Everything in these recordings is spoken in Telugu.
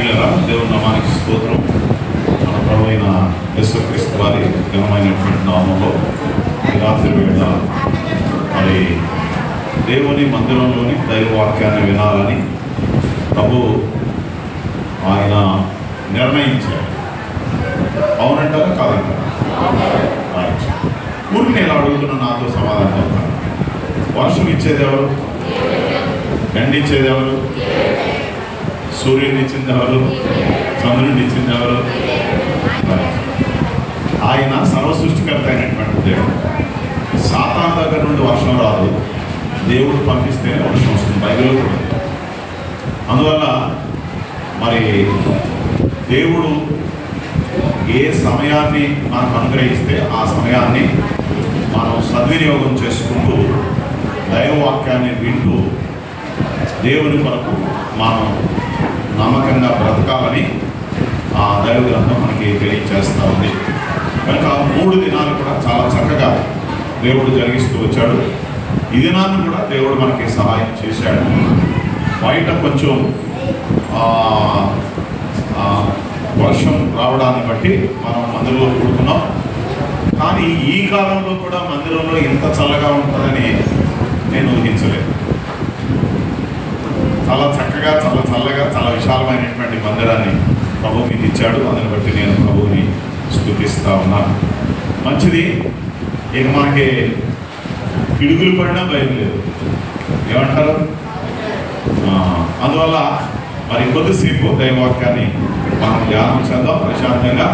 ప్రియులారా, దేవుని నామానికి స్తోత్రం. మన ప్రభు అయిన యేసుక్రీస్తు వారి ఘనమైనటువంటి నామంలో ఈ రాత్రి వేళ మరి దేవుని మందిరంలోని దైవవాక్యాన్ని వినాలని ప్రభు ఆయన నిర్ణయించారు. అవునంటారా కాదంటారా? ఊరికి నేను అడుగుతున్నా, నాతో సమాధానం చెప్తాను. వర్షం ఇచ్చేది ఎవరు? ఎండిచ్చేది ఎవరు? సూర్యుడిని ఇచ్చింది ఎవరు? చంద్రుడిని ఇచ్చింది ఎవరు? ఆయన సర్వసృష్టికర్త అయినటువంటి దేవుడు. సాతాను దగ్గర నుండి వర్షం రాదు, దేవుడు పంపిస్తేనే వర్షం వస్తుంది. బైబిల్లో అందువల్ల మరి దేవుడు ఏ సమయాన్ని మనకు అనుగ్రహిస్తే ఆ సమయాన్ని మనం సద్వినియోగం చేసుకుంటూ దైవవాక్యాన్ని వింటూ దేవుని కొరకు మనం నమ్మకంగా బ్రతకాలని ఆ దైవ గ్రంథం మనకి తెలియజేస్తూ ఉంది. కనుక 3 దినాలు కూడా చాలా చక్కగా దేవుడు జరిగిస్తూ వచ్చాడు. ఈ దినాన్ని కూడా దేవుడు మనకి సహాయం చేశాడు. బయట కొంచెం వర్షం రావడాన్ని బట్టి మనం మందిరంలో కూడుకున్నాం. కానీ ఈ కాలంలో కూడా మందిరంలో ఇంత చల్లగా ఉంటుందని నేను ఊహించలేదు. చాలా చక్కగా, చాలా చల్లగా, చాలా విశాలమైనటువంటి మందిరాన్ని ప్రభు మీకు ఇచ్చాడు. అందుని బట్టి నేను ప్రభువుని స్తుతిస్తూ ఉన్నాను. మంచిది. ఇక మనకి పిడుగులు పడినా భయం లేదు. ఏమంటారు? అందువల్ల మరి కొద్దిసేపు దైవవాక్యాన్ని మనం ధ్యానం చేద్దాం ప్రశాంతంగా.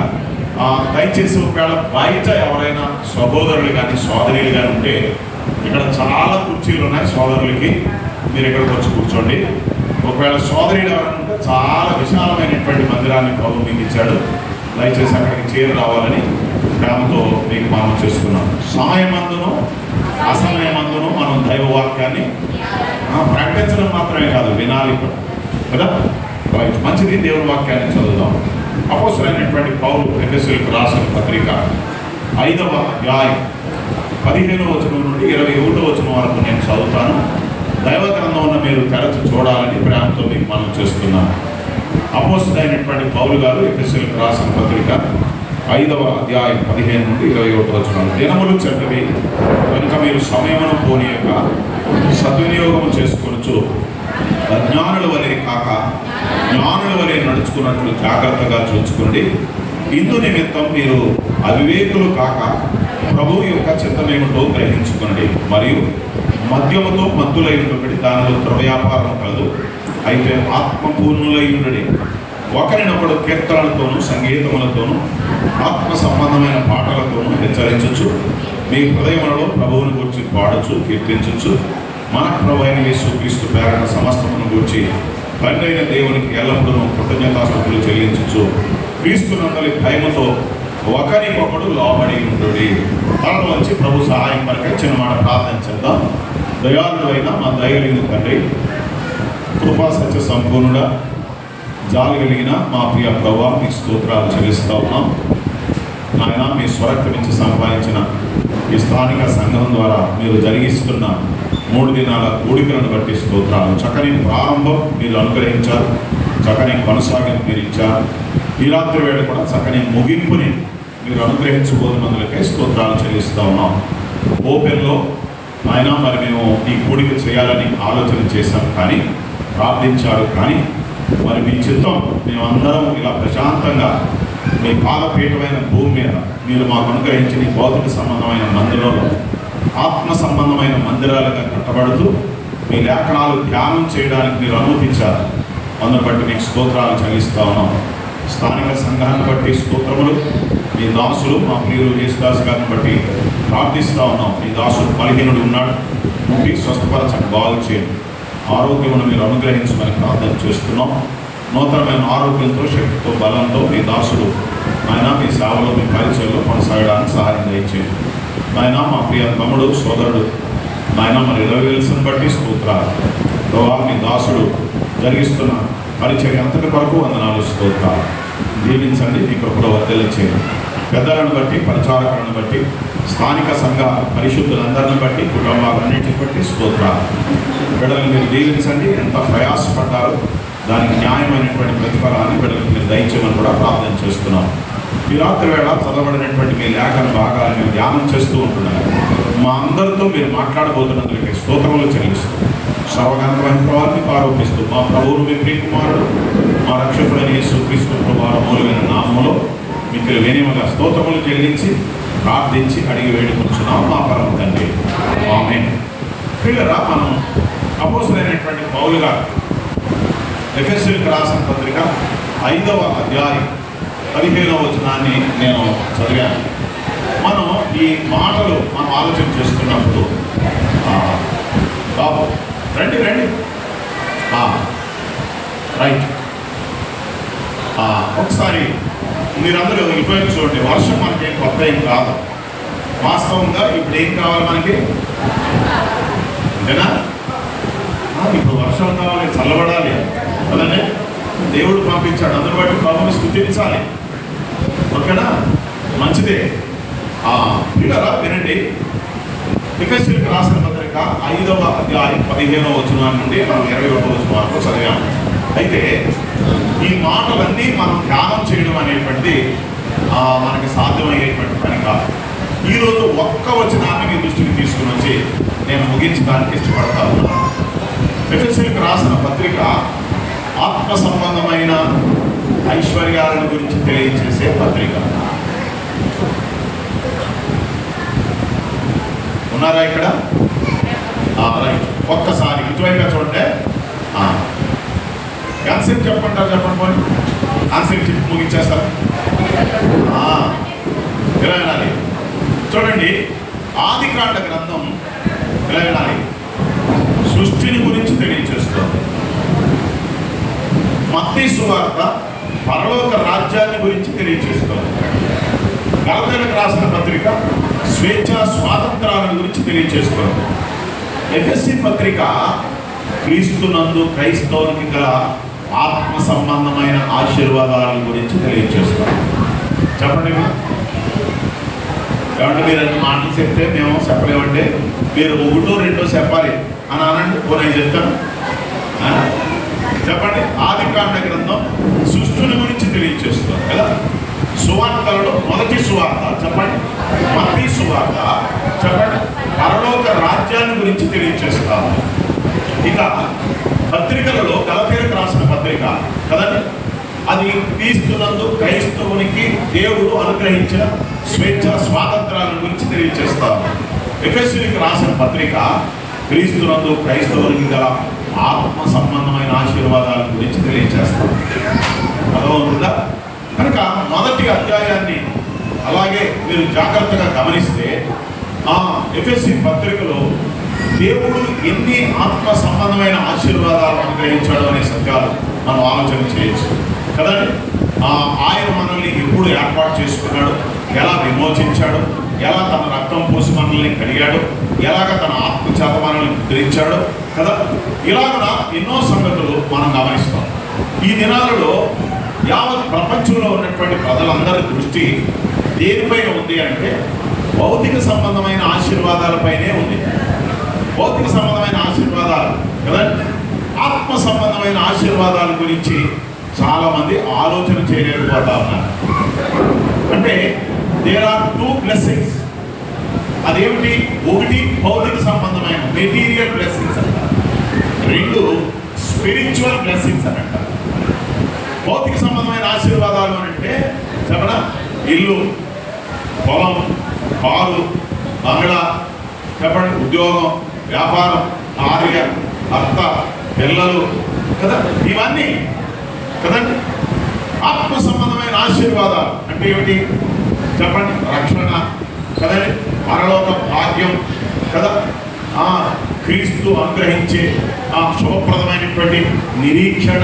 దయచేసి ఒకవేళ బయట ఎవరైనా సహోదరులు కానీ సోదరులు కానీ ఉంటే ఇక్కడ చాలా కుర్చీలు ఉన్నాయి సోదరులకి, మీరు ఇక్కడికి వచ్చి కూర్చోండి. ఒకవేళ సోదరులు ఎవరైనా ఉంటే చాలా విశాలమైనటువంటి మందిరాన్ని ప్రభు మీకు ఇచ్చాడు. దయచేసి అక్కడికి చేరి రావాలని ప్రేమతో మీకు మనం చేస్తున్నాం. సమయమందును అసమయమందును మనం దైవవాక్యాన్ని ప్రకటించడం మాత్రమే కాదు, వినాలి కూడా కదా. రైట్, మంచిది. దేవుని వాక్యాన్ని చదువుదాం. అపోస్తలుడైనటువంటి పౌలు ఎఫెసీయులకు రాసిన పత్రిక 5వ అధ్యాయం 15వ వచనం నుండి 21వ వచనం వరకు నేను చదువుతాను. దైవ గ్రంథంలో మీరు తెరచి చూడాలని ప్రేమతో మీకు మనం చేస్తున్నాను. అపోస్తలుడైనటువంటి పౌలు గారు ఎఫెసీయులకు రాసిన పత్రిక 5వ అధ్యాయం 15 నుండి 21వ వచనం. దినములు చెడ్డవి కనుక మీరు సమయమును పోనీయక సద్వినియోగము చేసుకొనుచు అజ్ఞానుల వలె కాక జ్ఞానుల వలె నడుచుకున్నట్లు జాగ్రత్తగా చూచుకోండి. ఇందు నిమిత్తం మీరు అవివేకులు కాక ప్రభువు యొక్క చిత్తమేమిటో గ్రహించుకోండి. మరియు మద్యముతో మత్తులై ఉండబడి దానిలో ద్రవ్యాపారం కలదు. అయితే ఆత్మపూర్ణులై ఉండడి. ఒకరినొకడు కీర్తనలతోనూ సంగీతములతోనూ ఆత్మ సంబంధమైన పాటలతోనూ హెచ్చరించచ్చు. మీ హృదయములలో ప్రభువుని గురించి పాడచ్చు, కీర్తించచ్చు. మన ప్రభు అయిన యేసుక్రీస్తు పేరట సమస్తమును గూర్చి తండ్రి అయిన దేవునికి ఎల్లప్పుడూ కృతజ్ఞతాస్తుతులు చెల్లించచ్చు. క్రీస్తునందలి భయముతో ఒకరికొకడు లోబడి ఉండుడి. తనలో వచ్చి ప్రభు సహాయం కొరకై చిన్న మాట ప్రార్థన చేద్దాం. దయాళుడైన మా దయగలిగిన తండ్రి, కృపా సత్య సంపూర్ణుడా, జాలి కలిగిన మా ప్రియ ప్రభువా, మీ స్తోత్రాలు చెల్లిస్తూ ఉన్నాం. నాయన, మీ స్వరక్తి నుంచి సంపాదించిన ఈ స్థానిక సంఘం ద్వారా మీరు జరిగిస్తున్న 3 దినాల కూడికలను బట్టి స్తోత్రాలు. చక్కని ప్రారంభం మీరు అనుగ్రహించారు, చక్కని కొనసాగింపు మీరు ఇచ్చారు. ఈ రాత్రి వేళ కూడా చక్కని ముగింపుని మీరు అనుగ్రహించబోతున్నందుకే స్తోత్రాలు చెల్లిస్తూ ఉన్నాం. ఓపెన్లో ఆయన మరి మేము ఈ కూడిక చేయాలని ఆలోచన చేశాం, కానీ ప్రార్థించారు. కానీ మరి మీ చిత్తం మేమందరం ఇలా ప్రశాంతంగా మీ పాదపీఠమైన భూమి మీద మీరు మాకు అనుగ్రహించిన ఈ భౌతిక సంబంధమైన మందిరంలో ఆత్మ సంబంధమైన మందిరాలుగా కట్టబడుతూ మీ లేఖనాలు ధ్యానం చేయడానికి మీరు అనుమతించారు. అందుని బట్టి మీకు స్తోత్రాలు చెల్లిస్తూ ఉన్నాం. స్థానిక సంఘాన్ని బట్టి స్తోత్రములు. మీ దాసులు మా ప్రియులు యేసుదాస్ గారిని బట్టి ప్రార్థిస్తూ ఉన్నాం. మీ దాసుడు బలహీనుడు ఉన్నాడు, ముట్టి స్వస్థపరచండి, బాగు చేయండి. ఆరోగ్యమును మీరు అనుగ్రహించమని ప్రార్థన చేస్తున్నాం. నూతనమైన ఆరోగ్యంతో, శక్తితో, బలంతో మీ దాసుడు ఆయన మీ సేవలో, మీ పరిచయంలో కొనసాగడానికి సహాయం దయచేయండి. నాయన, మా ప్రియ తమ్ముడు సోదరుడు నాయన మరి రవిల్సన్ బట్టి స్తోత్రాలు. ప్రభా, మీ దాసుడు జరిగిస్తున్న పరిచర్య అంతటి కొరకు వందనాలు, స్తోత్రాలు. దీవించండి, మీ కృపలో వర్ధిల్లించండి. పెద్దలను బట్టి, పరిచారకులను బట్టి, స్థానిక సంఘ పరిశుద్ధులందరిని బట్టి, కుటుంబాలన్నింటిని బట్టి స్తోత్రాలు. బిడ్డలను మీరు దీవించండి. ఎంత ప్రయాసపడ్డారు, దానికి న్యాయమైనటువంటి ప్రతిఫలాన్ని బిడ్డలకు మీరు దయచేయమని కూడా ప్రార్థన చేస్తున్నాం. ఈ రాత్రి వేళ చదవబడినటువంటి మీ లేఖన భాగాలను మేము ధ్యానం చేస్తూ ఉంటున్నాను. మా అందరితో మీరు మాట్లాడబోతున్నందుకు స్తోత్రములు చెల్లిస్తూ సర్వగంధమైన ప్రభావాన్ని ఆరోపిస్తూ మా ప్రభువును మీ ప్రియకుమారుడు మా రక్షకుడైన యేసుక్రీస్తు ప్రభువారి మూలమైన నామములో మీకు వినయముగా స్తోత్రములు చెల్లించి ప్రార్థించి అడిగి వేడుకొంచున్నాం మా పరమ తండ్రి. ఆమేన్. పిల్లరా, మనం అపోస్తలుడైనటువంటి పౌలు గారు ఎఫెసీయులకు రాసిన పత్రిక 5వ అధ్యాయం 15వ వచనాన్ని నేను చదివాను. మనం ఈ మాటలు మనం ఆలోచన చేస్తున్నప్పుడు బాబు రండి రైట్, ఒకసారి మీరందరూ ఇటువైపు చూడండి. వర్షం మనకేం కొత్త ఏం కాదు. వాస్తవంగా ఇప్పుడు ఏం కావాలి మనకి? అంతేనా? ఇప్పుడు వర్షం కావాలి, చల్లబడాలి కదండి. దేవుడు పంపించాడు, అందరి బట్టి ప్రభువుని స్తుతించాలి. ఓకేనా? మంచిదే. పిల్లరా వినండి, ఎఫెసీయులకు రాసిన పత్రిక 5వ అధ్యాయం 15వ వచనం నుండి మనం 21వ వచనం వరకు చదివాము. అయితే ఈ మాటలన్నీ మనం ధ్యానం చేయడం అనేటువంటి మనకి సాధ్యమయ్యేటువంటి పని కాదు. ఈరోజు ఒక్క వచనాన్ని మీ దృష్టికి తీసుకుని వచ్చి నేను ముగించడానికి ఇష్టపడతా ఉన్నాను. ఎఫెసీయులకు రాసిన పత్రిక ఆత్మ సంబంధమైన ఐశ్వర్యాలను గురించి తెలియజేసే పత్రిక. ఉన్నారా ఇక్కడ? రైట్, ఒక్కసారి ఇటువైపుగా చూడండి. ఎంతసేపు చెప్పంటారు? చెప్పండి పోనీ. ఆన్సర్ చెప్పి ముగించేస్తారు. ఎలా వినాలి? చూడండి, ఆదికాండ గ్రంథం ఎలా వినాలి? సృష్టిని గురించి తెలియజేస్తుంది. మత్తయి సువార్త పరలోక రాజ్యాన్ని గురించి తెలియజేస్తుంది. గలతీయులకు రాసిన పత్రిక స్వేచ్ఛ స్వాతంత్రాల గురించి తెలియజేస్తుంది. ఎఫెసీ పత్రిక క్రీస్తునందు క్రైస్తవునికి గల ఆత్మ సంబంధమైన ఆశీర్వాదాల గురించి తెలియజేస్తాం. చెప్పండి. కాబట్టి మీరు అన్ని మాటలు చెప్తే మేము చెప్పలేమంటే మీరు 1, 2 చెప్పాలి అని అనండి. నేను చెప్తాను. చెప్పండి. ఆదికాండ గ్రంథం సృష్టిని గురించి తెలియజేస్తుంది కదా. సువార్తలలో మొదటి సువార్త చెప్పండి. మత్తయి సువార్త చెప్పండి. పరలోక రాజ్యాన్ని గురించి తెలియజేస్తాము. ఇక పత్రికలలో గలతీయులకు రాసిన పత్రిక కదండి, అది క్రీస్తునందు క్రైస్తవునికి దేవుడు అనుగ్రహించిన స్వేచ్ఛ స్వాతంత్రాల గురించి తెలియజేస్తాము. ఎఫెసీయులకు రాసిన పత్రిక క్రీస్తునందు క్రైస్తవునికి గల ఆత్మ సంబంధమైన ఆశీర్వాదాల గురించి తెలియజేస్తాం. అర్థమవుతుందా? కనుక మొదటి అధ్యాయాన్ని అలాగే మీరు జాగ్రత్తగా గమనిస్తే ఎఫెసీ పత్రికలో దేవుడు ఎన్ని ఆత్మ సంబంధమైన ఆశీర్వాదాలు అనుగ్రహించాడు అనే సత్యాలు మనం ఆలోచన చేయొచ్చు కదండి. ఆయన మనల్ని ఎప్పుడు ఏర్పాటు చేసుకున్నాడు, ఎలా విమోచించాడు, ఎలా తన రక్తం పోసి మనల్ని కడిగాడు, ఎలాగ తన ఆత్మ చేత మనల్ని ముద్రించాడు కదా. ఇలాగ ఎన్నో సంగతులు మనం గమనిస్తాం. ఈ దినాలలో యావత్ ప్రపంచంలో ఉన్నటువంటి ప్రజలందరి దృష్టి దేనిపైన ఉంది అంటే భౌతిక సంబంధమైన ఆశీర్వాదాలపైనే ఉంది. భౌతిక సంబంధమైన ఆశీర్వాదాలు కదా. ఆత్మ సంబంధమైన ఆశీర్వాదాల గురించి చాలామంది ఆలోచన చేయలేకపోతా ఉన్నారు. అంటే దేర్ ఆర్ 2 బ్లెస్సింగ్స్. అదేమిటి? ఒకటి భౌతిక సంబంధమైన మెటీరియల్ బ్లెస్సింగ్స్ అంటారు, 2 స్పిరిచువల్ బ్లెస్సింగ్స్ అని అంటారు. భౌతిక సంబంధమైన ఆశీర్వాదాలు అని అంటే చెప్పనా, ఇల్లు, పొలం, కారు, బంగ్లా, చెప్పండి, ఉద్యోగం, వ్యాపారం, భార్య, భర్త, పిల్లలు కదా, ఇవన్నీ కదండి. ఆత్మ సంబంధమైన ఆశీర్వాదాలు అంటే ఏమిటి చెప్పండి? రక్షణ కదండి, పరలోక భాగ్యం కదా, క్రీస్తు అనుగ్రహించే శుభప్రదమైనటువంటి నిరీక్షణ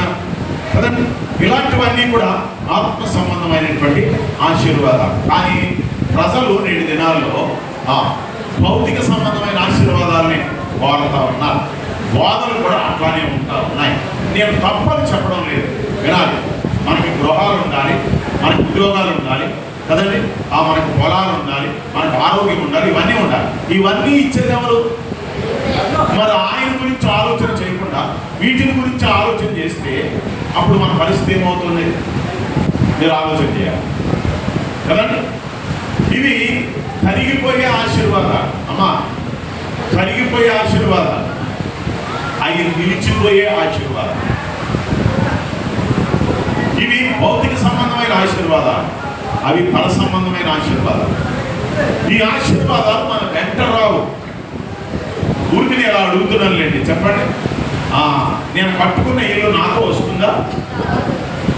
కదండి. ఇలాంటివన్నీ కూడా ఆత్మ సంబంధమైనటువంటి ఆశీర్వాదాలు. కానీ ప్రజలు నేటి దినాల్లో భౌతిక సంబంధమైన ఆశీర్వాదాలని వాడుతూ ఉన్నారు. వాదనలు కూడా అట్లానే ఉంటా ఉన్నాయి. నేను తప్పని చెప్పడం లేదు, వినాలి. మనకి గృహాలు ఉండాలి, మనకి ఉద్యోగాలు ఉండాలి కదండి, మనకి పొలాలు ఉండాలి, మనకి ఆరోగ్యం ఉండాలి, ఇవన్నీ ఉండాలి. ఇవన్నీ ఇచ్చేది ఎవరు? మరి ఆయన గురించి ఆలోచన చేయకుండా లేకుండా వీటిని గురించి ఆలోచన చేస్తే అప్పుడు మన పరిస్థితి ఏమవుతుంది? మీరు ఆలోచన చేయాలి కదండి. ఇవి కరిగిపోయే ఆశీర్వాదాలు అమ్మా, కరిగిపోయే ఆశీర్వాదాలు, అవి నిలిచిపోయే ఆశీర్వాదాలు. ఇవి భౌతిక సంబంధమైన ఆశీర్వాదాలు, అవి పర సంబంధమైన ఆశీర్వాదాలు. ఈ ఆశీర్వాదాలు మన వెంట రావు. ఊరికి నేను అడుగుతున్నానులేండి, చెప్పండి. నేను కట్టుకున్న ఇల్లు నాతో వస్తుందా?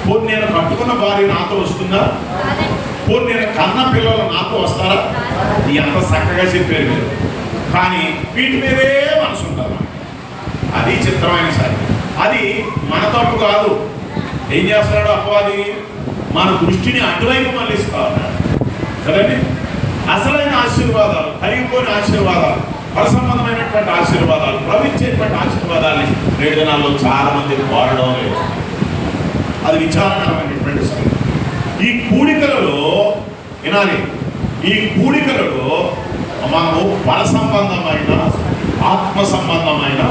పోనీ నేను కట్టుకున్న భార్య నాతో వస్తుందా? పోనీ నేను కన్న పిల్లలు నాతో వస్తారా? ఎంత చక్కగా చెప్పారు మీరు. కానీ వీటి మీదే మనసు ఉంటారు. అది చిత్రమైన సారి. అది మన తప్పు కాదు. ఏం చేస్తున్నాడు అపవాది? మన దృష్టిని అటువైపు మళ్ళిస్తా ఉన్నాడు కదండి. అసలైన ఆశీర్వాదాలు, కరిగిపోయిన ఆశీర్వాదాలు, పరసంబంధమైనటువంటి ఆశీర్వాదాలు, ప్రవహించేటువంటి ఆశీర్వాదాలని నేడు దినాల్లో చాలా మంది కోరడం లేదు. అది విచారకరమైనటువంటి సంగతి. ఈ కూడికలలో వినాలి, ఈ కూడికలలో మనము పర సంబంధమైన, ఆత్మ సంబంధమైన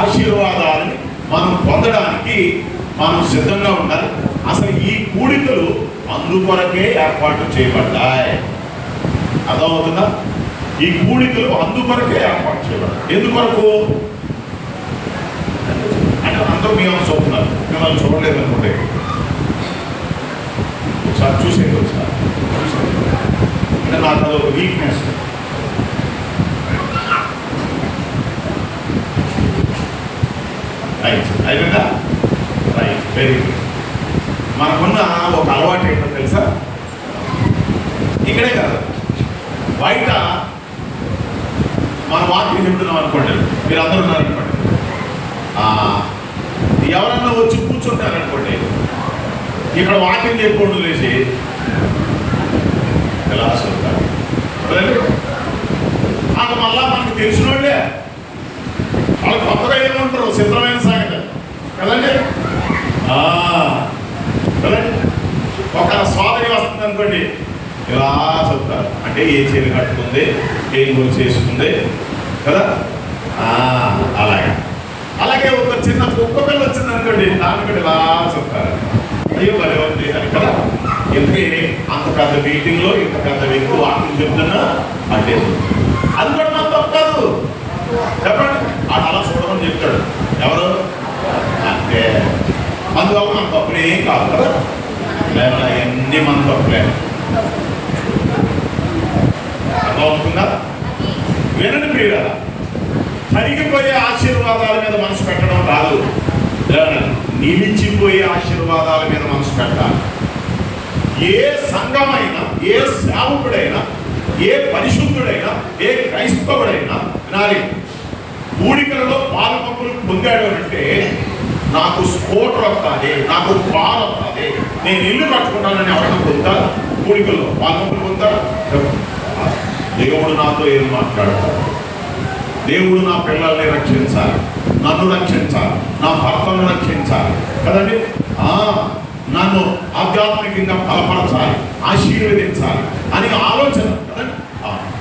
ఆశీర్వాదాలని మనం పొందడానికి మనం సిద్ధంగా ఉండాలి. అసలు ఈ కూడికలు అందుకొరకే ఏర్పాటు చేయబడ్డాయి. అర్థమవుతుందా? ఈ కూడికలు అందుకొరకే ఏర్పాటు చేయబడ్డాయి. ఎందుకొరకు అంటే అందరూ మేము చూస్తున్నారు, మిమ్మల్ని చూడలేదు అనుకుంటే ఒకసారి చూసేది, ఒకసారి అంటే నాకు అదొక వీక్నెస్. రైట్ అయిపోయిందా? Right, very good. మనకున్న ఒక అలవాటు ఏంటో తెలుసా? ఇక్కడే కాదు, బయట మన వాక్యం చెప్తున్నాం అనుకోండి, మీరు అందరూ ఉన్నారనుకోండి, ఎవరన్నా వచ్చి కూర్చుంటారనుకోండి, ఇక్కడ వాక్యం చెప్పకుండా లేచి ఎలా వస్తారు? అది మళ్ళా మనకు తెలిసిన వాళ్ళే, వాళ్ళు కొత్తగా ఏమంటారు? చిత్రమైన సంగతి కదండి. కదండి, ఒక సోదరి వస్తుంది అనుకోండి, ఇలా చెప్తారు. అంటే ఏ చీర కట్టుకుంది, ఏం గురి చేసుకుంది కదా. అలాగే అలాగే ఒక చిన్న కుక్క పిల్ల వచ్చింది అనుకోండి, దాని కూడా ఇలా చెప్తారు. అయ్యో భలే ఉంది అని కదా. ఎందుకే అంత పెద్ద మీటింగ్లో ఇంత పెద్ద వ్యక్తి వాక్యం చెప్తున్నా అంటే అది కూడా మన తప్పు కాదు. చెప్పండి, అది అలా చూడమని చెప్తాడు ఎవరు అంటే, అందువల్ల మన తప్పులు ఏం కాదు కదా. లేదా అవన్నీ మన తప్పులే. అర్థమవుతుందా? వినండి ప్రియులారా, కరిగిపోయే ఆశీర్వాదాల మీద మనసు పెట్టడం కాదు, నిలిచిపోయే ఆశీర్వాదాల మీద మనసు పెట్టాలి. ఏ సంఘమైనా, ఏ సేవకుడైనా, ఏ పరిశుద్ధుడైనా, ఏ క్రైస్తవుడైనా వినాలి, కూడికలలో పాలపంపులు పొందాడు అంటే నాకు స్కూటర్ వస్తుంది, నాకు కారు వస్తుంది, నేను ఇల్లు కట్టుకుంటానని ఎవరైనా పొందుతారా? కూడికల్లో పాలపంపులు పొందుతారా? దేవుడు నాతో ఏం మాట్లాడతాడు? దేవుడు నా పిల్లల్ని రక్షించాలి, నన్ను రక్షించాలి, నా భర్తను రక్షించాలి కదండి. నన్ను ఆధ్యాత్మికంగా బలపరచాలి, ఆశీర్వదించాలి అని ఆలోచన కదండి.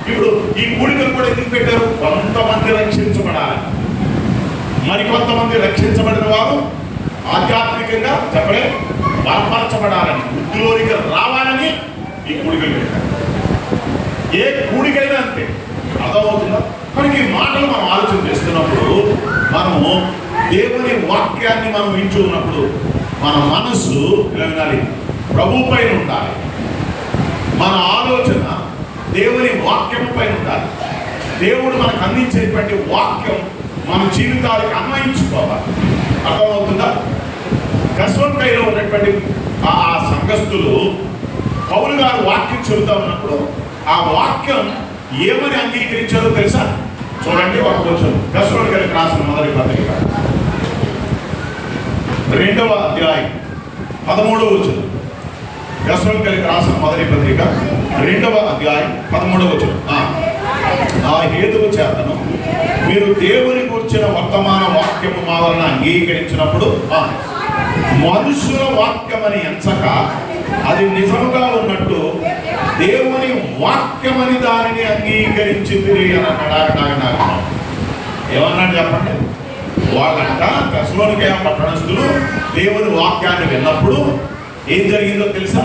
ఇప్పుడు ఈ కూడికలు కూడా ఎందుకు పెట్టారు? కొంతమంది రక్షించబడాలి, మరికొంతమంది రక్షించబడిన వారు ఆధ్యాత్మికంగా చెప్పలే బలపరచబడాలని, వృద్ధిలోనికి రావాలని ఈ కూడికలు పెట్టారు. ఏ కూడికైనా అంతే. అర్థమవుతుందా? మనకి ఈ మాటలు మనం ఆలోచన చేస్తున్నప్పుడు, మనము దేవుని వాక్యాన్ని మనం వింటూ ఉన్నప్పుడు మన మనస్సు ఇలా వినాలి, ప్రభు పైన ఉండాలి. మన ఆలోచన దేవుని వాక్యము పైన ఉండాలి. దేవుడు మనకు అందించేటువంటి వాక్యం మన జీవితాలకు అన్వయించుకోవాలి. అర్థమవుతుందా? కస్వంకాయలో ఉన్నటువంటి ఆ సంఘస్థులు పౌలు గారు వాక్యం చెబుతా ఉన్నప్పుడు ఆ వాక్యం ఏమని అంగీకరించారో తెలుసా? చూడండి, ఒక కొంచెం కస్వంకాయలకు రాసిన మొదటి పత్రిక 2వ అధ్యాయం 13వ వచనం. కస్వంకాయలకు రాసిన మొదటి పత్రిక 2వ అధ్యాయం 13వ వచనం. ఆ హేతువు చేతను మీరు దేవుని కూర్చిన వర్తమాన వాక్యము మా వలన అంగీకరించినప్పుడు మనుషుల వాక్యమని ఎంచక అది నిజముగా ఉన్నట్టు దేవుని వాక్యమని దానిని అంగీకరించి తిరిగి అన్నాడు. ఏమన్నాడు చెప్పండి? వాళ్ళంట తెస్సలోనికయ పట్టణస్థులు దేవుని వాక్యాన్ని విన్నప్పుడు ఏం జరిగిందో తెలుసా?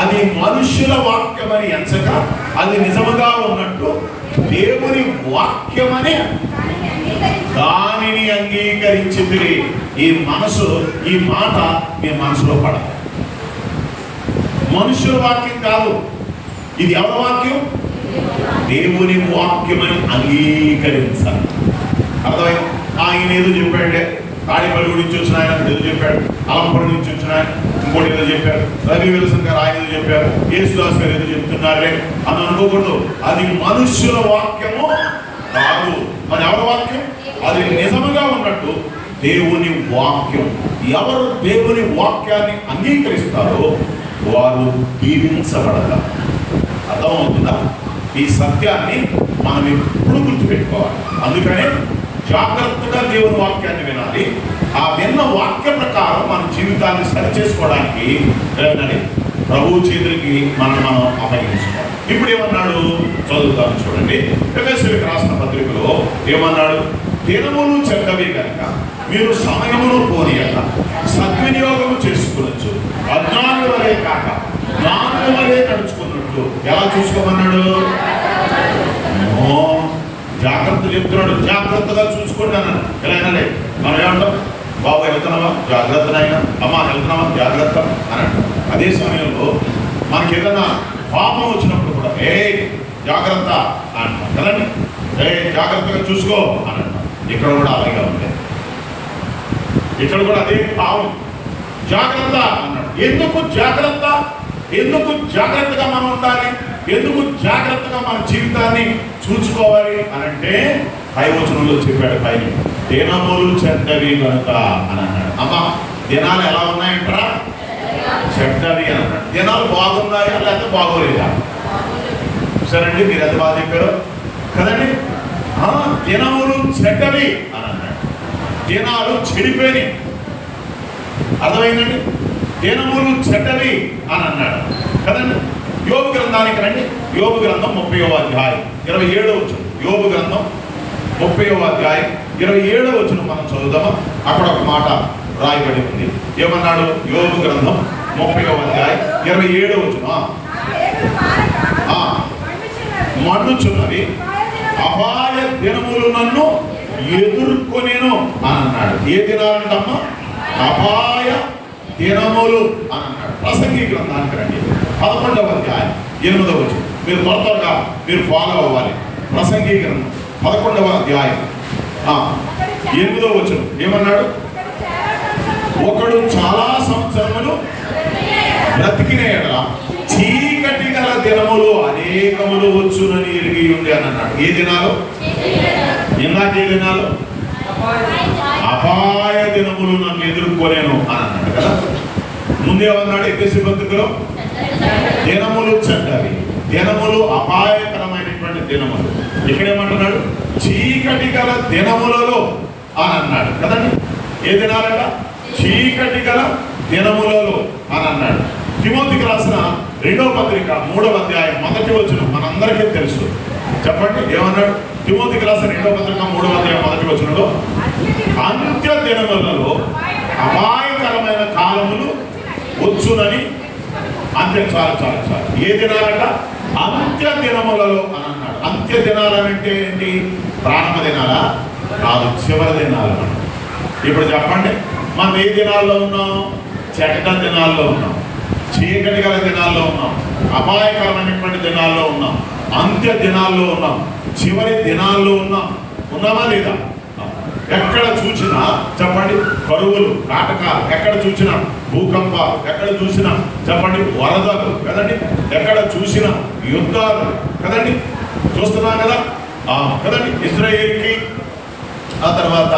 అది మనుషుల వాక్యమని ఎంచక అది నిజముగా ఉన్నట్టు దేవుని వాక్యమని దానిని అంగీకరించింది. ఈ మాట మీ మనసులో పడాలి. మనుషుల వాక్యం కాదు, ఇది ఎవరి వాక్యం? దేవుని వాక్యమని అంగీకరించాలి. అర్థమైంది? ఆయన ఏదో చెప్పాడే, తాడిపల్లి గురించి వచ్చిన ఆయన ఏదో చెప్పాడు, అలంపల్లి నుంచి వచ్చిన ఆయన ఇంకోటి ఏదో చెప్పారు, రవి విల్సన్ గారు ఆయన ఏదో చెప్పారు, యేసుదాస్ గారు ఏదో చెప్తున్నారే అని అనుకోకూడదు. అది మనుష్యుల వాక్యము కాదు. మరి ఎవరి వాక్యం? అది నిజముగా ఉన్నట్టు దేవుని వాక్యం. ఎవరు దేవుని వాక్యాన్ని అంగీకరిస్తారో వారు దీవించబడతారు. అర్థమవుతుందా? ఈ సత్యాన్ని మనం ఎప్పుడు గుర్తుపెట్టుకోవాలి. అందుకనే జాగ్రత్తగా దేవుని వాక్యాన్ని వినాలి. ఆ విన్న వాక్య ప్రకారం మన జీవితాన్ని సరిచేసుకోవడానికి ప్రభు చేతులకి మనం అప్పగించుకోవాలి. ఇప్పుడు ఏమన్నాడు చదువుతాను చూడండి. ఎఫెసీయులకు రాసిన పత్రికలో ఏమన్నాడు? దినములు చెడ్డవి కనుక మీరు సమయమును పోనీయక సద్వినియోగము చేసుకునొచ్చు. అజ్ఞానుల వలె కాక జ్ఞానుల వలె నడుచుకున్నట్లు ఎలా చూసుకోమన్నాడు? జాగ్రత్త చెప్తున్నాడు. జాగ్రత్తగా చూసుకోండి అన్నాడు. ఎలా అయినా మనం ఏమంటాం? బాబు వెళ్తున్నావా? జాగ్రత్త. నాయన అమ్మ వెళ్తున్నావా? జాగ్రత్త అన్నాడు. అదే సమయంలో మనకి ఏదైనా పాపం వచ్చినప్పుడు కూడా జాగ్రత్త అంటాం కదండి. జాగ్రత్తగా చూసుకో అని అంటాం. ఇక్కడ కూడా అలాగే ఉంది. ఇక్కడ కూడా అదే పాపం. జాగ్రత్త అన్నాడు. ఎందుకు జాగ్రత్త? ఎందుకు జాగ్రత్తగా మనం ఉండాలి? ఎందుకు జాగ్రత్తగా మన జీవితాన్ని చూసుకోవాలి అని అంటే పై వచనంలో చెప్పాడు. పైన దినములు చెడ్డవి కనుక అని అన్నాడు. అమ్మ దినాలు ఎలా ఉన్నాయంటారా? చెడ్డవి అని అన్నాడు. దినాలు బాగున్నాయా లేకపోతే బాగోలేదా? సరేండి, మీరు ఎంత బాగా చెప్పారు కదండి. దినములు చెడ్డవి అని అన్నాడు. దినాలు చెడిపోయినాయి. అర్థమైందండి? దినములు చెడ్డవి అని అన్నాడు కదండి. యోబు గ్రంథానికి రండి. యోబు గ్రంథం 30వ అధ్యాయం 27వ వచనం. యోబు గ్రంథం 30వ అధ్యాయం 27వ వచనం మనం చదువుదామా? అక్కడ ఒక మాట రాయబడి ఉంది. ఏమన్నాడు? యోబు గ్రంథం 30వ అధ్యాయం 27వ వచనం. మండుచున్నవి అపాయ దినములు నన్ను ఎదుర్కొనేను అని అన్నాడు. ఏ దినాలంటమ్మా? అపాయ దినములు అని అన్నాడు. ప్రసంగి గ్రంథానికి రండి. 11వ అధ్యాయం 8వ వచనం. మీరు త్వరగా మీరు ఫాలో అవ్వాలి. ప్రసంగి గ్రంథం 11వ అధ్యాయం 8వ వచనం ఏమన్నాడు? ఒకడు చాలా సంవత్సరములు బ్రతికిన ఎడల చీకటి గల దినములు అనేకములు వచ్చునని ఎరిగి ఉంది అని అన్నాడు. ఏ దినాలు? ఇందాక ఏ దినాలు? అపాయ దినములు నన్ను ఎదుర్కోలేను అని అన్నాడు కదా. ముందేమన్నాడు? ఎఫెసీ పత్రికలో దినములు చెడ్డవి, దినములు అపాయకరమైనటువంటి దినములు. ఇక్కడేమంటున్నాడు? చీకటి గల దినములలో అని అన్నాడు కదండి. ఏ దినాలంట? చీకటి గల దినములలో అని అన్నాడు. తిమోతికి రాసిన 2వ పత్రిక 3వ అధ్యాయం 1వ వచనం మనందరికీ తెలుసు. చెప్పండి ఏమన్నాడు? తిమోతికి రాసిన 2వ పత్రిక 3వ అధ్యాయం 1వ వచనంలో అంత్య దినములలో అపాయకరమైన కాలములు వచ్చునని. చాలు. ఏ దినాలంట? అంత్య దినములలో అని అన్నాడు. అంత్య దినాలంటే ఏంటి? ప్రారంభ దినాలా? కాదు, చివరి దినాలు. ఇప్పుడు చెప్పండి, మనం ఏ దినాల్లో ఉన్నాం? చెడ్డ దినాల్లో ఉన్నాం, చీకటి గల దినాల్లో ఉన్నాం, అపాయకరమైనటువంటి దినాల్లో ఉన్నాం, అంత్య దినాల్లో ఉన్నాం, చివరి దినాల్లో ఉన్నామా లేదా? ఎక్కడ చూసినా చెప్పండి కరువులు, కాటకాలు, ఎక్కడ చూసినా భూకంపాలు, ఎక్కడ చూసినా చెప్పండి వరదలు కదండి, ఎక్కడ చూసినా యుద్ధాలు కదండి, చూస్తున్నాం కదా కదండి. ఇజ్రాయేల్కి ఆ తర్వాత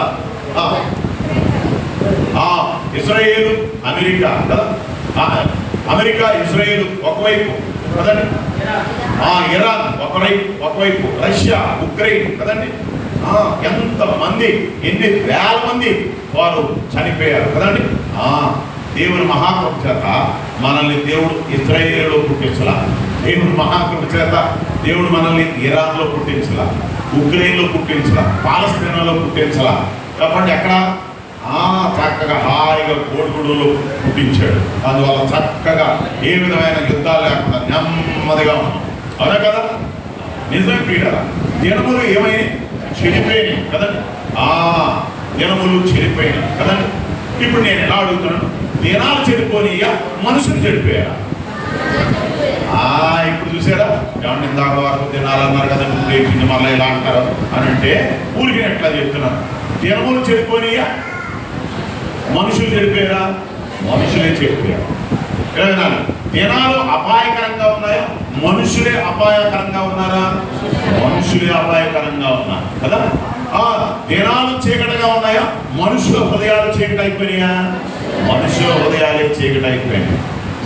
ఇజ్రాయేలు అమెరికా కదా, అమెరికా ఇజ్రాయేలు ఒకవైపు కదండి, ఇరాన్ ఒకవైపు రష్యా ఉక్రెయిన్ కదండి. ఎంతమంది, ఎన్ని వేల మంది వారు చనిపోయారు కదండి. దేవుని మహాకృప చేత మనల్ని దేవుడు ఇజ్రాయేలులో పుట్టించలా, దేవుని మహాకృప చేత దేవుడు మనల్ని ఇరాన్లో పుట్టించలా, ఉక్రెయిన్లో పుట్టించలా, పాలస్తీనాలో పుట్టించలా, చెప్పండి ఎక్కడ? చక్కగా హాయిగా కోడిగుడులు పుట్టించాడు. అందువల్ల చక్కగా ఏ విధమైన యుద్ధాలు లేకుండా నెమ్మదిగా ఉన్నాం. అవునా కదా? నిజమే పీడరా. దినములు ఏమైనాయి? చెడిపోయినాయి కదండి. దినములు చెడిపోయినాయి కదండి. ఇప్పుడు నేను ఎలా అడుగుతున్నాను, దినాలు చెడిపోయినాయా మనుషులు చెడిపోయారా? ఇప్పుడు చూసారా, ఏమన్నా ఇందాక వరకు దినాలన్నారు కదండి, ఇప్పుడు మళ్ళీ ఎలా అంటారు అని అంటే ఊరికి ఎట్లా చెప్తున్నాను. దినములు చెడిపోయినాయా మనుషులు చెడిపోయారా? మనుషులే చెడిపోయారు. వినాలి, దినాలు అపాయకరంగా ఉన్నాయా మనుషులే అపాయకరంగా ఉన్నారా? మనుషులే అపాయకరంగా ఉన్నారు కదా. దినాలు చీకటిగా ఉన్నాయా మనుషుల హృదయాలు చీకటి అయిపోయినాయా? మనుషుల హృదయాలే చీకటి అయిపోయినాయి.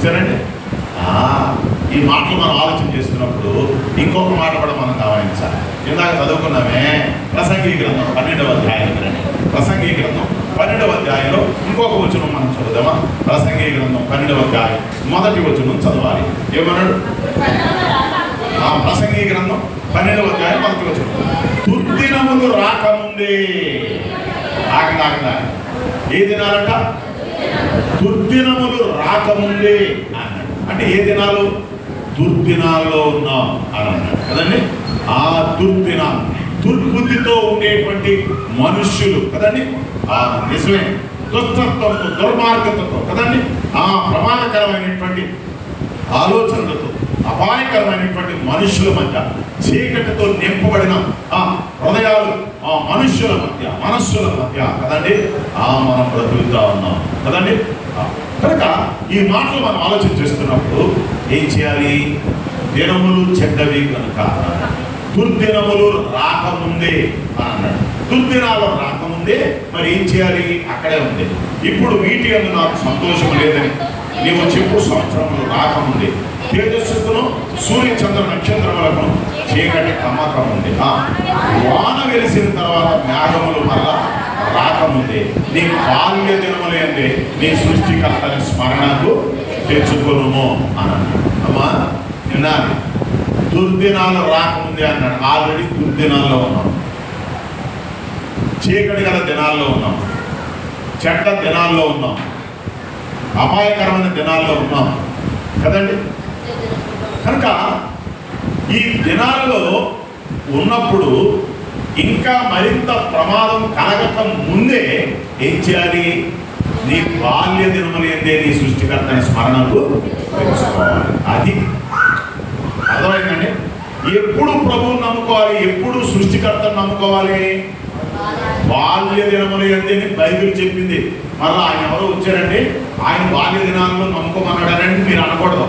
సరేండి. ఈ మాటలు మనం ఆలోచన చేస్తున్నప్పుడు ఇంకొక మాట కూడా మనం గమనించాలి. ఇందాక చదువుకున్నామే ప్రసంగి గ్రంథం 12వ అధ్యాయం. ప్రసంగి గ్రంథం 12వ అధ్యాయంలో ఇంకొక వచనం మనం చదువుదామా? ప్రసంగి గ్రంథం 12వ అధ్యాయం మొదటి వచనం చదవాలి. ఏమన్నాడు? ప్రసంగి గ్రంథం 12వ అధ్యాయం మొదటి వచనం. దుర్దినములు రాకముందే. ఆగండి. ఏ దినాలంట? దుర్దినములు రాకముందే అన్నాడు. అంటే ఏ దినాలు? దుర్దినాల్లో ఉన్నాం అని అన్నాడు కదండి. ఆ దుర్దినాలు, దుర్బుద్ధితో ఉండేటువంటి మనుష్యులు కదండి. నిజమే, దుష్టత్వంతో దుర్మార్గతతో కదండి, ప్రమాదకరమైనటువంటి ఆలోచనలతో అపాయకరమైనటువంటి మనుషుల మధ్య, చీకటితో నింపబడిన హృదయాలు మనుష్యుల మధ్య, మనస్సుల మధ్య కదండి మనం బ్రతుకుతా ఉన్నాం కదండి. కనుక ఈ మాటలు మనం ఆలోచన చేస్తున్నప్పుడు ఏం చేయాలి? దినములు చెడ్డవి కనుక దుర్దినములు రాకముందే అని అన్నాడు. దుర్దినాలు రాకముందే మరి ఏం చేయాలి? అక్కడే ఉంది. ఇప్పుడు వీటి అందు నాకు సంతోషం లేదని నీవు చెప్పు. సంవత్సరములు రాకముందే తేజస్సుకును సూర్య చంద్ర నక్షత్రములకు చీకటి కమ్మకం ఉంది. వాన వెలిసిన తర్వాత మేఘములు మరలా రాకముందే నీ బాల్య దినములందే నీ సృష్టికర్తని స్మరణకు తెచ్చుకొనుము అన్నాడు. అమ్మా విన్నాను, దుర్దినాలు రాకముందే అన్నాడు. ఆల్రెడీ దుర్దినాల్లో ఉన్నాం, చీకటి గల దినాల్లో ఉన్నాం, చెడ్డ దినాల్లో ఉన్నాం, అపాయకరమైన దినాల్లో ఉన్నాం కదండి. కనుక ఈ దినాలలో ఉన్నప్పుడు ఇంకా మరింత ప్రమాదం కలగక ముందే ఏం చేయాలి? నీ బాల్య దినములు ఏందే నీ సృష్టికర్తని స్మరణకు తెలుసుకోవాలి. అది అర్థమైందండి. ఎప్పుడు ప్రభువుని నమ్ముకోవాలి? ఎప్పుడు సృష్టికర్తను నమ్ముకోవాలి? బాల్య దినములు ఏంది అని బైబిల్ చెప్పింది. మళ్ళీ ఆయన ఎవరో వచ్చారండి, ఆయన బాల్య దినాలను నమ్ముకోమన్నాడని మీరు అనకూడదు.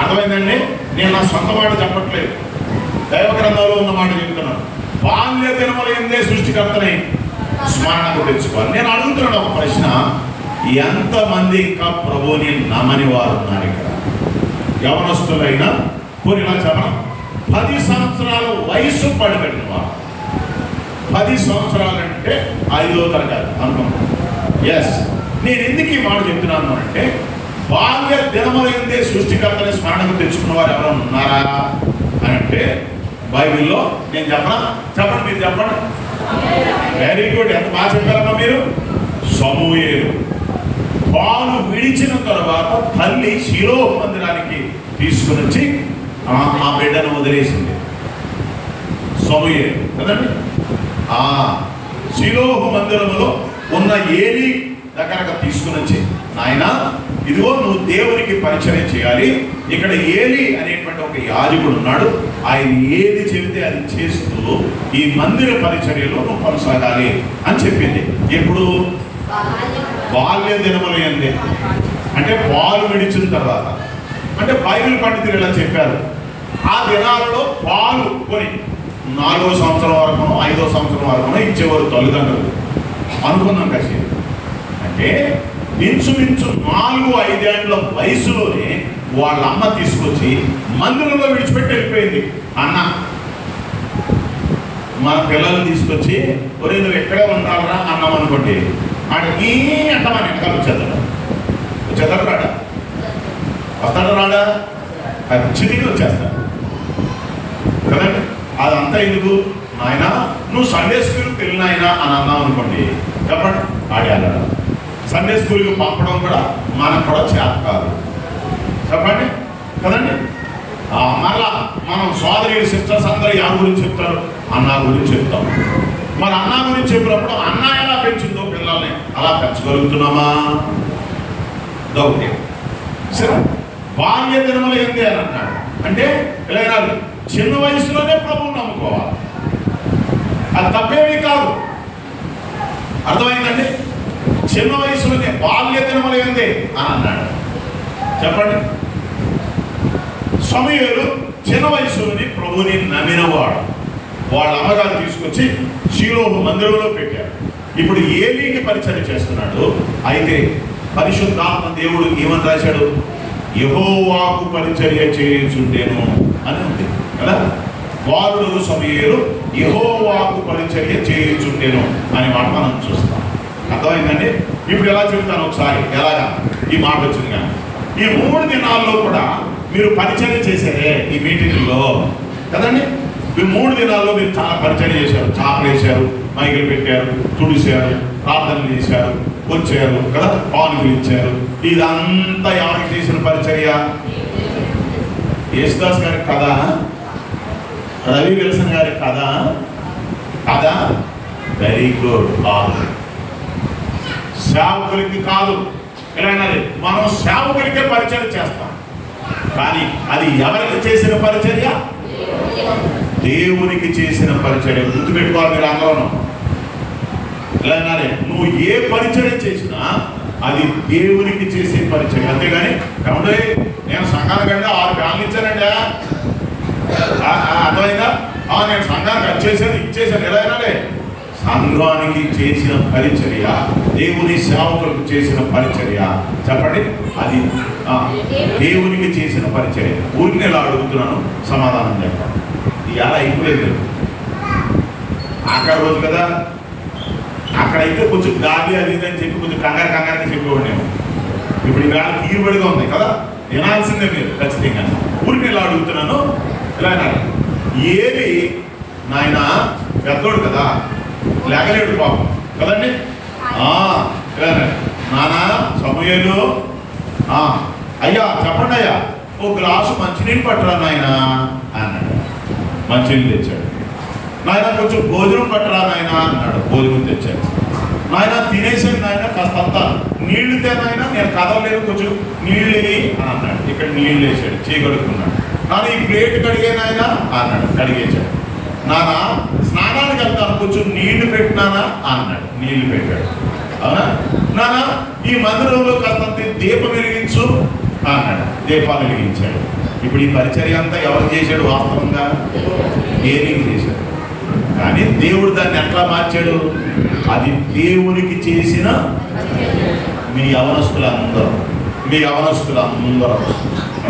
అర్థమైందండి. నేను నా సొంత మాట చెప్పట్లేదు, దైవ గ్రంథంలో ఉన్న మాట చెప్తున్నాను. బాల్య దినములు ఏందే సృష్టికర్తని స్మరణకు తెచ్చుకోవాలి. నేను అడుగుతున్నాను ఒక ప్రశ్న, ఎంతమంది ఇంకా ప్రభువుని నమ్మని వారు ఉన్నారు ఇక్కడ? యవనస్తులైనా కొన్ని ఇలా చెప్పడం 10 సంవత్సరాల వయసు పడిపెట్టిన వారు. 10 సంవత్సరాలంటే 5వ తరగతి అనుకుంటున్నాను. ఎస్, నేను ఎందుకు ఈ మాట చెప్తున్నాను అంటే, బాల్య దినములందే సృష్టికర్తని స్మరణకు తెచ్చుకున్న వారు ఎవరైనా ఉన్నారా అని అంటే బైబిల్లో నేను చెప్పండి మీరు చెప్పండి. వెరీ గుడ్, ఎంత బాగా చెప్పారమ్మా మీరు. సమూయేలు పాలు విడిచిన తర్వాత తల్లి శిలో మందిరానికి తీసుకుని వచ్చి ఆ బిడ్డను వదిలేసింది. సమూయేలు కదండి. శిలోహు మందిరములో ఉన్న ఏలి దగ్గరకు తీసుకుని వచ్చి, నాయన ఇదిగో నువ్వు దేవునికి పరిచయం చేయాలి, ఇక్కడ ఏలి అనేటువంటి ఒక యాజకుడు ఉన్నాడు, ఆయన ఏది చెబితే అది చేస్తూ ఈ మందిర పరిచర్యలో నువ్వు కొనసాగాలి అని చెప్పింది. ఎప్పుడు? బాల్య దినములు ఏంది అంటే పాలు విడిచిన తర్వాత. అంటే బైబిల్ పండితులు ఇలా చెప్పారు, ఆ దినాలలో పాలు కొని 4వ సంవత్సరం వరకునో 5వ సంవత్సరం వరకునో ఇచ్చేవారు తల్లిదండ్రులు అనుకుందాం కాసి. అంటే ఇంచుమించు 4-5 ఏళ్ల వయసులోనే వాళ్ళ అమ్మ తీసుకొచ్చి మందిరంలో విడిచిపెట్టి వెళ్ళిపోయింది. అన్న మన పిల్లల్ని తీసుకొచ్చి ఒరే నువ్వు ఎక్కడే ఉండాలరా అన్నాం అనుకోండి, ఆడికి అంట మన వెనకాల వచ్చేస్తాడు రాడా? వస్తాడు రాడా? ఖచ్చితంగా వచ్చేస్తాడు కదండి. అదంతా ఎందుకు? నాయన నువ్వు సండే స్కూల్కి వెళ్ళినాయినా అని అన్నావు అనుకోండి, చెప్పండి ఆడాలి. సండే స్కూల్కి పంపడం కూడా మనకు కూడా చేత కాదు, చెప్పండి కదండి. మరలా మనం సోదరి సిస్టర్స్ అందరూ ఎవరి గురించి చెప్తారు? అన్న గురించి చెప్తాం. మరి అన్న గురించి చెప్పినప్పుడు అన్న ఎలా పెంచిందో పిల్లల్ని అలా పెంచగలుగుతున్నామా? డౌటే. సరే, బాల్య దినములు ఏంటి అని అన్నాడు అంటే ఇలా చిన్న వయసులోనే ప్రభువుని నమ్ముకోవాలి, అది తప్పేమీ కాదు. అర్థమైందండి? చిన్న వయసులోనే బాల్య దినములు ఏంటి అని అన్నాడు. చెప్పండి. సమూయేలు చిన్న వయసులోని ప్రభువుని నమ్మినవాడు. వాళ్ళ అమ్మగారు తీసుకొచ్చి షీలోహు మందిరంలో పెట్టారు. ఇప్పుడు ఏలీకి పరిచయం చేస్తున్నాడు. అయితే పరిశుద్ధాత్మ దేవుడు ఏమని రాశాడు? యెహోవాకు పరిచర్య చేయుచుండెను అని ఉంది కదా. బాలుడు సమూయేలు యెహోవాకు పరిచర్య చేయుచుండెను అనే మాట మనం చూస్తాం. అర్థమైందండి? ఇప్పుడు ఎలా చెబుతాను ఒకసారి, ఎలాగా ఈ మాట వచ్చింది. కానీ ఈ 3 దినాల్లో కూడా మీరు పరిచర్య చేశారే ఈ మీటింగ్లో కదండి. ఈ 3 దినాల్లో మీరు చాలా పరిచర్య చేశారు. చాపలు వేశారు, మైకులు పెట్టారు, తుడిశారు, ప్రార్థనలు చేశారు, వచ్చారు కదా, పానులు ఇచ్చారు. ఇదంతా ఎవరికి చేసిన పరిచర్య? యేసుదాస్ గారికి కదా, రవి విల్సన్ గారికి కదా, కదా. Very good. సేవకులకి కాదు. ఎలాగైనా మనం సేవకులకే పరిచర్య చేస్తాం, కానీ అది ఎవరికి చేసిన పరిచర్య? దేవునికి చేసిన పరిచర్య. గుర్తుపెట్టుకోవాలి మీరు అందరూ. ఎలాగైనా నువ్వు ఏ పరిచర్య చేసినా అది దేవునికి చేసే పరిచర్య, అంతేగాని ఏమంటే నేను సంఘానికంటే 6 ఫ్యాన్లు ఇచ్చానండి, అర్థమైందా? నేను సంఘానికి వచ్చేసాను ఇచ్చేసాను. ఎలాగైనా సంఘానికి చేసిన పరిచర్య, దేవుని సేవకులకు చేసిన పరిచర్య, చెప్పండి, అది దేవునికి చేసిన పరిచర్య. ఊరికి ఎలా అడుగుతున్నాను, సమాధానం చెప్పండి. ఇలా అయిపోయింది. ఆఖరి రోజు కదా, అక్కడైతే కొంచెం గాలి అది అని చెప్పి కొంచెం కంగారుగా చెప్పేవాడినేమో. ఇప్పుడు ఇవాళ తీరుబడిగా ఉంది కదా, వినాల్సిందే మీరు ఖచ్చితంగా. ఊరికి ఎలా అడుగుతున్నాను, ఇలా ఏది నాయన పెద్దోడు కదా, లేగలేడు పాపం కదండి. నానా సమూయేలు, అయ్యా చెప్పండి అయ్యా, ఓ గ్లాసు మంచినీళ్ళు పట్టరా నాయన అన్నాడు. మంచినీళ్ళు తెచ్చాడు. నాయన కొంచెం భోజనం పట్టరా నాయన అన్నాడు. భోజనం తెచ్చాడు. నాయన తినేసాను నాయన, కాస్తంత నీళ్లు తేనాయన, నేను కదలలేదు, కొంచెం నీళ్ళు వేయి అని అన్నాడు. ఇక్కడ నీళ్ళు వేసాడు, చేయగలుగుతున్నాడు. నాన్న ఈ ప్లేట్ కడిగేనాయన అన్నాడు. కడిగేశాడు. నాన్న స్నానానికి వెళ్తాను, కొంచెం నీళ్లు పెట్టినానా అన్నాడు. నీళ్లు పెట్టాడు. అవునా? నాన్న ఈ మందిరంలో కాస్తంత దీపం వెలిగించు అన్నాడు. దీపాలు వెలిగించాడు. ఇప్పుడు ఈ పరిచర్య అంతా ఎవరు చేశాడు? వాస్తవంగా ఏలికి చేశాడు. కానీ దేవుడు దాన్ని ఎట్లా మార్చాడు? అది దేవునికి చేసిన మీ యవనస్తులందరూ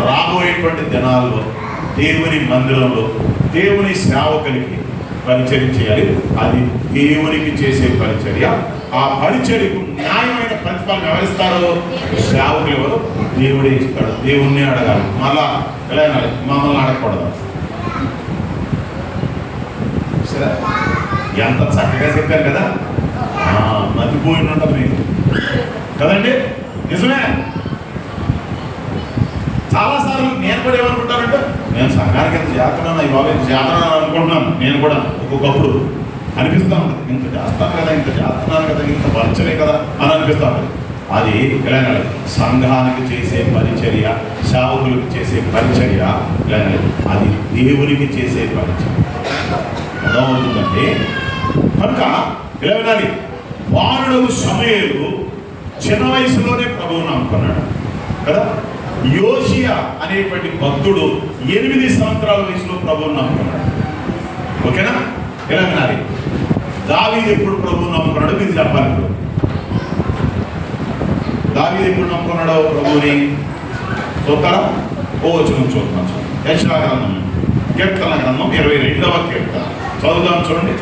రాబోయేటువంటి దినాల్లో దేవుని మందిరంలో దేవుని సేవకునికి పరిచర్య చేయాలి. అది దేవునికి చేసే పరిచర్య. ఆ పరిచర్యకు న్యాయమైన ప్రతిఫలం ఎవరిస్తారో? సేవకులు ఎవరు? దేవుడే ఇస్తాడు. దేవుణ్ణి అడగాలి. మళ్ళా ఎలా మమ్మల్ని అడగకూడదు. సరే, ఎంత చక్కగా చెప్పారు కదా, మతిపోయిన ఉంటుంది మీకు కదండి. నిజమే. చాలాసార్లు నేను కూడా ఏమనుకుంటానంటే, నేను సంఘానికి ఎంత చేస్తున్నాను, ఈ బాబు ఎంత చేస్తున్నాను అనుకుంటున్నాను. నేను కూడా ఒక్కొక్కప్పుడు అనిపిస్తూ ఉంటుంది, ఇంత చేస్తాను కదా, ఇంత చేస్తున్నాను కదా, ఇంత పరిచర్య కదా అని అనిపిస్తూ ఉంటుంది. అది ఎలా సంఘానికి చేసే పరిచర్య, సేవకులకు చేసే పరిచర్య, అది దేవునికి చేసే పరిచర్య. అర్థమవుతుందండి. కనుక ఇలా వినాలి. బాలుడు సమూయేలు చిన్న వయసులోనే ప్రభువును నమ్ముకున్నాడు కదా. యోషియా అనేటువంటి భక్తుడు 8 సంవత్సరాల వయసులో ప్రభువును నమ్ముకున్నాడు. ఓకేనా? ఎలా వినాలి. దావీదు ఎప్పుడు ప్రభువును నమ్ముకున్నాడో మీరు చెప్పాలి. ఇప్పుడు దావీదు ఎప్పుడు నమ్ముకున్నాడో ప్రభువుని చూస్తారా? చూద్దాం. యెషయా గ్రంథం, కీర్తన గ్రంథం 22వ కీర్తన చదువుదాం. చూడండి.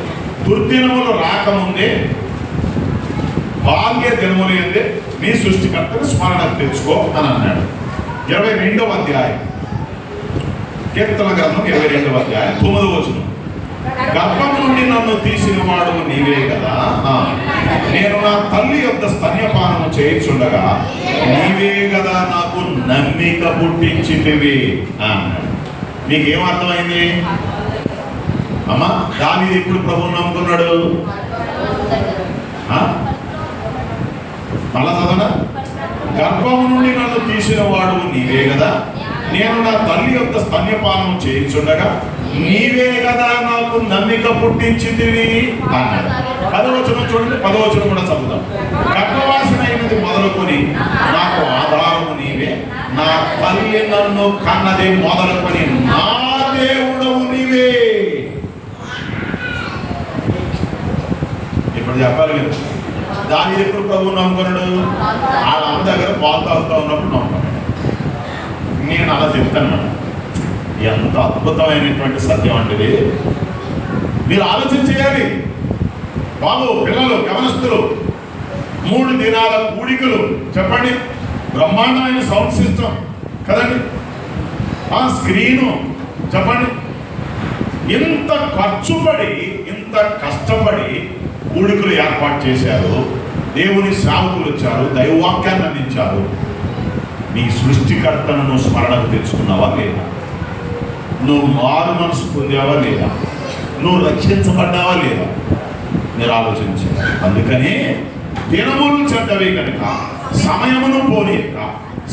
దుర్దినములు రాకముందే, బాల్య దినములు ఏందే నీ సృష్టికర్తను స్మరణ తెచ్చుకో అని అన్నాడు. 22వ అధ్యాయం, కీర్తన గ్రంథం 22వ అధ్యాయం 9వ వచనం. గర్భం నుండి నన్ను తీసిన వాడు నీవే కదా. నేను నా తల్లి యొక్క స్తన్యపానము చేయించుండగా నీవే కదా నాకు నమ్మిక పుట్టించితివి అన్నాడు. మీకేం అర్థమైంది అమ్మా? దావీదు ఇప్పుడు ప్రభువుని నమ్ముకున్నాడు. మళ్ళా చదవనా? గర్భము నుండి నన్ను తీసిన వాడు నీవే కదా, నేను నా తల్లి యొక్క స్తన్యపానం చేయించుండగా నీవే కదా నాకు నమ్మిక పుట్టించితివి అన్నాడు. 10వ వచనం చూడండి, 10వ వచనం కూడా చదువుదాం. గర్భవాసన అయినది మొదలుకొని నాకు ఆధారము నీవే, నా తల్లి నన్ను కన్నది మొదలుకొని నా దేవుడవు నీవే. ఇప్పుడు చెప్పాలి కదా, దాని ఎప్పుడు ప్రభువు నమ్ముకున్నాడు? వాళ్ళ అమ్మ దగ్గర పాలు తాగుతూ ఉన్నప్పుడు నమ్ముకున్నాడు. నేను అలా చెప్తాను. ఎంత అద్భుతమైనటువంటి సత్యం అంటే మీరు ఆలోచన చేయాలి. బాబు, పిల్లలు, గమనిస్తులు, 3 దినాల కూడికలు చెప్పండి, బ్రహ్మాండమైన సౌండ్ సిస్టమ్ కదండి, ఆ స్క్రీను చెప్పండి, ఇంత ఖర్చు పడి ఇంత కష్టపడి కూడికలు ఏర్పాటు చేశారు. దేవుని సేవకులు వచ్చారు, దైవవాక్యాన్ని అందించారు. నీ సృష్టికర్తను నువ్వు స్మరణకు తెచ్చుకున్నావా లేదా? నువ్వు మారు మనసు పొందావా లేదా? నువ్వు రక్షించబడ్డావా లేదా? మీరు ఆలోచించారు. అందుకని దినములు చెడ్డవే కనుక సమయమును పోలేక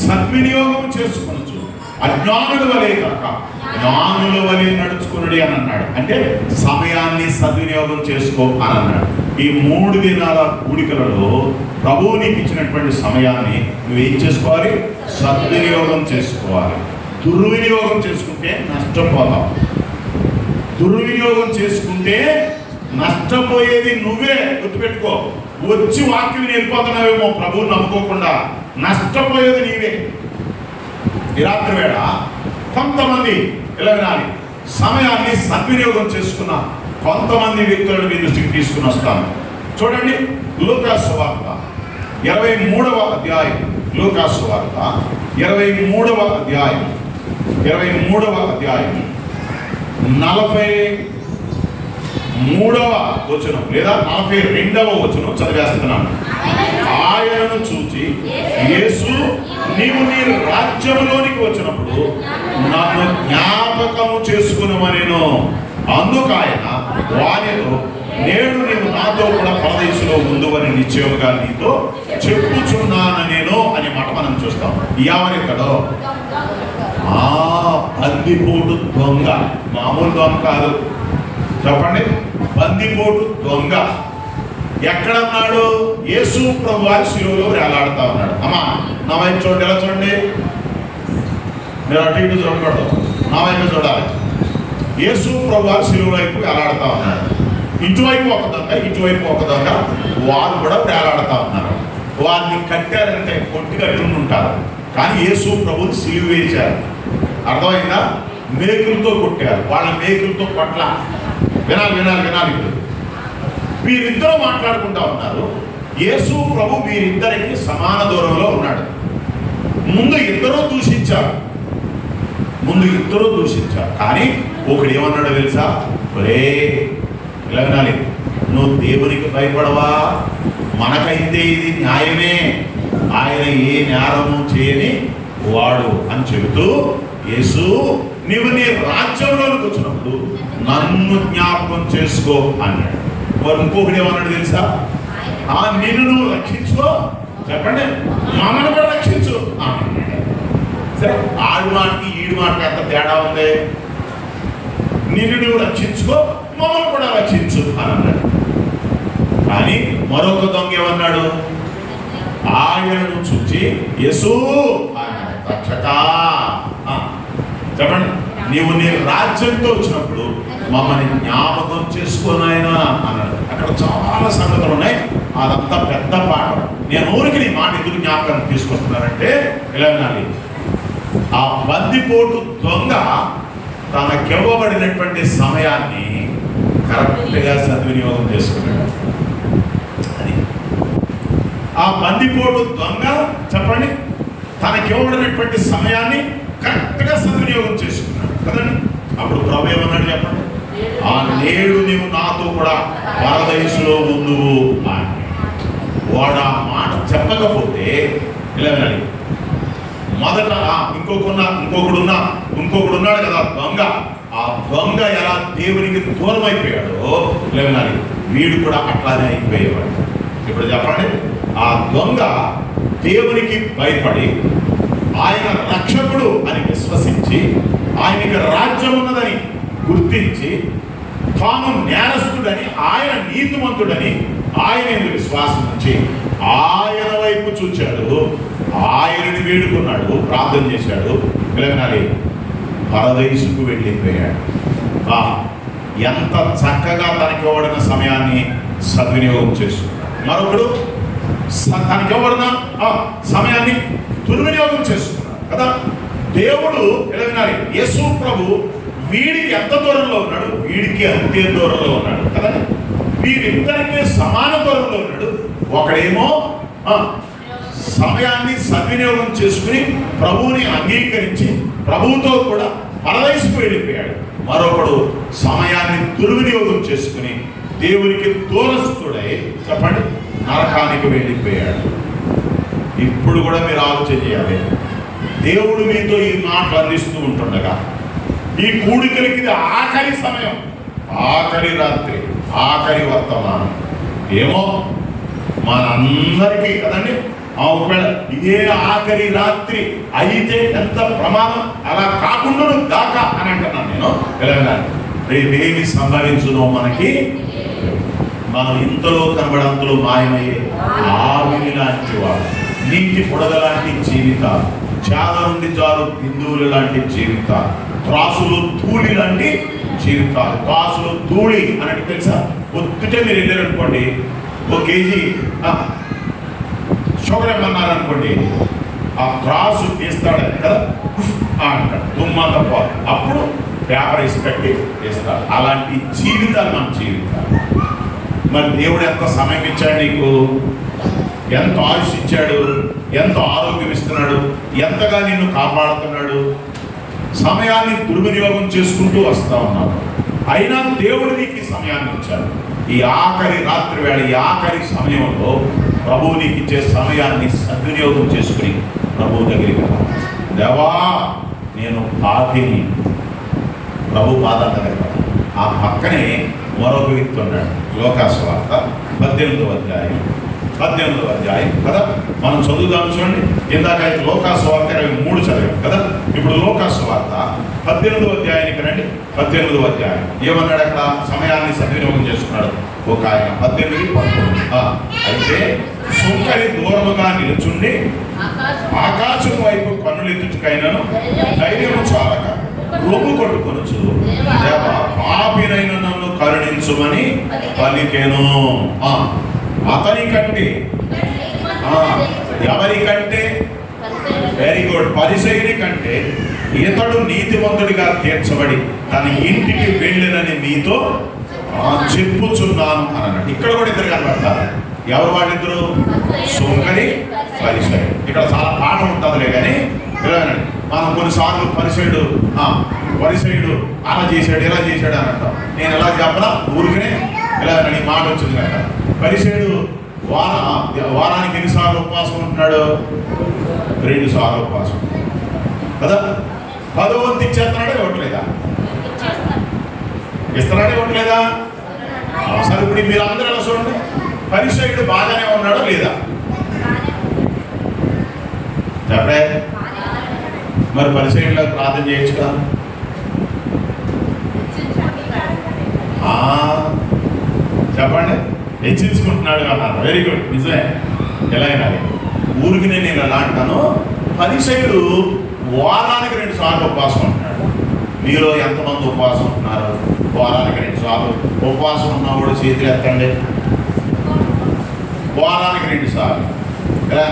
సద్వినియోగం చేసుకొనొచ్చు, అజ్ఞానుల వలె కాక జ్ఞానుల వలె నడుచుకునుడి అని అన్నాడు. అంటే సమయాన్ని సద్వినియోగం చేసుకో అని అన్నాడు. ఈ 3 దినాల కూడికలలో ప్రభువు నీకు ఇచ్చినటువంటి సమయాన్ని నువ్వేం చేసుకోవాలి? సద్వినియోగం చేసుకోవాలి. దుర్వినియోగం చేసుకుంటే నష్టపోతావు. దుర్వినియోగం చేసుకుంటే నష్టపోయేది నువ్వే. గుర్తుపెట్టుకో. వచ్చి వాక్యం వెళ్ళిపోతున్నావేమో ప్రభువుని నమ్ముకోకుండా, నష్టపోయేది నీవే. ఈ రాత్రి వేళ కొంతమంది ఇలా వినాలి, సమయాన్ని సద్వినియోగం చేసుకున్న కొంతమంది వ్యక్తులను మీ దృష్టికి తీసుకుని వస్తాను. చూడండి, లూకాసు సువార్త 23వ అధ్యాయం. లూకాసు సువార్త 23వ అధ్యాయం 43వ వచనం లేదా 42వ వచనం చదివేస్తున్నాను. ఆయనను చూచి యేసు, నీవు నీ రాజ్యంలోనికి వచ్చినప్పుడు నన్ను జ్ఞాపకము చేసుకునమనెను. అందుకు ఆయన వానితో, నేడు నీవు నాతో కూడా పరదేశంలో ఉందువని నిశ్చయముగా నీతో చెప్పుచున్నాను నేను అనే మాట మనం చూస్తాం. ఎవరెక్కడో బందిపోటు దొంగ, మామూలు దొంగ కాదు చెప్పండి, బందిపోటు దొంగ ఎక్కడన్నాడు? యేసు ప్రభు వారి శిలువలో వేలాడుతా ఉన్నాడు. అమ్మా, నా వైపు చూడండి, ఎలా చూడండి, మీరు అటు ఇటు చూడకూడదు, నా వైపు చూడాలి. యేసు ప్రభు వారి శిలువ వైపు వేలాడుతా ఉన్నాడు. ఇటువైపు ఒక దొంగ, ఇటువైపు ఒక దొంగ, వారు కూడా వేలాడుతా ఉన్నారు. వారిని కట్టారంటే కొట్టి కట్టి ఉంటారు, కానీ యేసు ప్రభుని సిలువ వేశారు. అర్థమైందా? మేకులతో కొట్టారు, వాళ్ళ మేకులతో కొట్ల. వినాలి వినాలి వినాలి. ఇప్పుడు వీరిద్దరూ మాట్లాడుకుంటా ఉన్నారు. యేసు ప్రభు వీరిద్దరికి సమాన దూరంలో ఉన్నాడు. ముందు ఇద్దరూ దూషించారు, కానీ ఒకడు ఏమన్నాడో తెలుసా? ఒరే, ఇలా వినాలి, నువ్వు దేవునికి భయపడవా? మనకైతే ఇది న్యాయమే, ఆయన ఏ నేరము చేయని వాడు అని చెబుతూ, యేసు, నీవు నీ రాజ్యంలోనికి వచ్చినప్పుడు నన్ను జ్ఞాపకం చేసుకో అన్నాడు. మరి ఇంకొకటి ఏమన్నాడు తెలుసా? నిన్ను నువ్వు రక్షించుకో, చెప్పండి, మమ్మల్ని కూడా రక్షించు అన్నాడు. సరే, ఆడు మాటకి ఈడు మాటకి ఎంత తేడా ఉంది? నిన్ను నువ్వు రక్షించుకో, మమ్మల్ని కూడా రక్షించు అని అన్నాడు. కానీ మరొక దొంగ ఏమన్నాడు? ఆయనను చూచి యేసు అన్నాడు, రక్షకా, చెప్పండి, నీవు నీ రాజ్యంతో వచ్చినప్పుడు మమ్మల్ని జ్ఞాపకం చేసుకోనాయనా అన్నాడు. అక్కడ చాలా సంగతులు ఉన్నాయి, అదంతా పెద్ద పాఠం. నేను ఊరికి నీ మాట ఎందుకు జ్ఞాపకం తీసుకొస్తున్నానంటే, ఇలా వినాలి, ఆ బందిపోటు దొంగ తనకివ్వబడినటువంటి సమయాన్ని కరెక్ట్గా సద్వినియోగం చేసుకున్నాడు. అది ఆ బందిపోటు దొంగ, చెప్పండి, తనకివ్వబడినటువంటి సమయాన్ని కరెక్ట్గా సద్వినియోగం చేసుకున్నాడు కదండి. అప్పుడు ప్రభు ఏమన్నాడు చెప్పండి? ఆ నేడు నీవు నాతో కూడా పరదైసులో ఉందువు అని. వాడు ఆ మాట చెప్పకపోతే ఇలా వినాలి. మొదట ఇంకొకడు ఉన్నాడు కదా దొంగ. ఆ దొంగ ఎలా దేవునికి దూరం అయిపోయాడో ఇలా వినాలి, వీడు కూడా అట్లానే అయిపోయేవాడు. ఇప్పుడు చెప్పండి, ఆ దొంగ దేవునికి భయపడి ఆయన రక్షకుడు అని విశ్వసించి ఆయనకి రాజ్యం ఉన్నదని గుర్తించి తాను నేరస్తుడని ఆయన నీతిమంతుడని ఆయన ఎందుకు విశ్వాసం ఉంచి ఆయన వైపు చూచాడు, ఆయనని వేడుకున్నాడు, ప్రార్థన చేశాడు. విలగనాలి, పరదైసుకు వెళ్ళిపోయాడు. ఎంత చక్కగా తనకి ఇవ్వబడిన సమయాన్ని సద్వినియోగం చేసుకున్నాడు. మరొకడు తనకి ఇవ్వబడిన సమయాన్ని దుర్వినియోగం చేసుకున్నాడు కదా. దేవుడు విలగనాలి, యేసు ప్రభు వీడికి ఎంత దూరంలో ఉన్నాడు, వీడికి అంతే దూరంలో ఉన్నాడు కదా. వీరిద్దరికీ సమాన దూరంలో ఉన్నాడు. ఒకడేమో సమయాన్ని సద్వినియోగం చేసుకుని ప్రభువుని అంగీకరించి ప్రభువుతో కూడా పరదైసుకు వెళ్ళిపోయాడు. మరొకడు సమయాన్ని దుర్వినియోగం చేసుకుని దేవునికి దూరస్తుడై చెప్పండి నరకానికి వెళ్ళిపోయాడు. ఇప్పుడు కూడా మీరు ఆలోచన చేయాలి. దేవుడు మీతో ఈ మాటలు అందిస్తూ ఉంటుండగా ఈ కూడికలకి ఇది ఆఖరి సమయం, ఆఖరి రాత్రి, ఆఖరి వర్తమానం. ఏమో మనందరికీ కదండి, ఒకవేళ ఇదే ఆఖరి రాత్రి అయితే ఎంత ప్రమాదం, అలా కాకుండా దాకా అని అంటున్నాను నేను. తెలంగాణ రేపేమి సంభవించునో మనకి, మనం ఇంతలో కనబడంతలో మాయమయ్యే ఆవిరి లాంటి వాడు, నీటి పొడగ లాంటి జీవితాలు, చాలా నుండి జారు బిందువులు లాంటి జీవితాలు, త్రాసులు ధూళి లాంటి జీవితాలు. త్రాసులు ధూళి అని తెలుసా? ఒత్తిటే మీరు వెళ్ళారనుకోండి, 1 కేజీ షుగర్ ఏమన్నారు అనుకోండి, ఆ త్రాసు తీస్తాడు కదా అంటాడు, తుమ్మంత పోదు, అప్పుడు పేపర్ వేసి పెట్టి తీస్తాడు. అలాంటి జీవితాలు మన జీవితాలు. మరి దేవుడు ఎంత సమయం ఇచ్చాడు నీకు, ఎంత ఆయుష్ ఇచ్చాడు, ఎంత ఆరోగ్యం ఇస్తున్నాడు, ఎంతగా నిన్ను కాపాడుతున్నాడు. సమయాన్ని దుర్వినియోగం చేసుకుంటూ వస్తా ఉన్నాడు. అయినా దేవుడు నీకు సమయాన్ని ఇచ్చాడు. ఈ ఆఖరి రాత్రి వేళ, ఈ ఆఖరి సమయంలో ప్రభువు నీకు ఇచ్చే సమయాన్ని సద్వినియోగం చేసుకుని ప్రభువు దగ్గరికి రా. దేవా నేను పాపిని, ప్రభు పాదాల దగ్గర. ఆ పక్కనే మరొక వ్యక్తి ఉన్నాడు. లోకాసు వార్త 18వ అధ్యాయం కదా, మనం చదువుదాం చూడండి. ఇందాక లోకాసు వార్త 23 చదివాం కదా. ఇప్పుడు లోకాసు వార్త 18వ అధ్యాయానికి రండి. 18వ అధ్యాయం ఏమన్నాడు అక్కడ? సమయాన్ని సద్వినియోగం చేసుకున్నాడు ఒక ఆయన. 18:11 అయితే సుంకరి దూరముగా నిలుచుండి ఆకాశం వైపు కన్నులెత్తుటకైనను ధైర్యము చాలక రొమ్ము కొట్టుకొనొచ్చు, దేవా పాపినైన నన్ను కరుణించుమని పలికెను. అతని కంటే ఎవరికంటే? వెరీ గుడ్, పరిసయ్యుని కంటే ఇతడు నీతిమంతుడిగా తీర్చబడి తన ఇంటికి వెళ్ళినని మీతో చెప్పుచున్నాను అని అన్నాడు. ఇక్కడ కూడా ఇద్దరు కనబడతారు. ఎవరు వాళ్ళిద్దరు? సుంకరి, పరిసయ్యుడు. ఇక్కడ చాలా పాఠం ఉంటుందిలే కానీ మనం కొన్నిసార్లు పరిసయ్యుడు అలా చేశాడు ఇలా చేశాడు అని అంటాం. నేను ఎలా చెప్పనా, ఊరికనే ఇలా అని మాట వచ్చింది కదా. పరిసయ్యుడు వారానికి ఎన్నిసార్లు ఉపవాసం ఉంటున్నాడు? 2 సార్లు ఉపవాసం కదా. 10వ వంతు ఇచ్చేస్తున్నాడా ఇవ్వట్లేదా? ఇస్తున్నాడా ఇవ్వట్లేదా? సరే, ఇప్పుడు మీరు అందరూ ఎలా చూడండి, పరిసయ్యుడు బాగానే ఉన్నాడో లేదా చెప్పే. మరి పరిసయ్యులకు ప్రార్థన చేయొచ్చు కదా. చెప్పండి, హెచ్చించుకుంటున్నాడు అన్నారు. వెరీ గుడ్, నిజమే. ఎలా అయినా ఊరికి నేను ఎలా అంటాను, పరిసయ్యుడు వారానికి 2 సార్లు ఉపవాసం ఉంటున్నాడు. మీరు ఎంతమంది ఉపవాసం ఉంటున్నారు? వారానికి 2 సార్లు ఉపవాసం ఉన్నవాడు చేతులు ఎత్తండి. వారానికి 2 సార్లు. ఎలా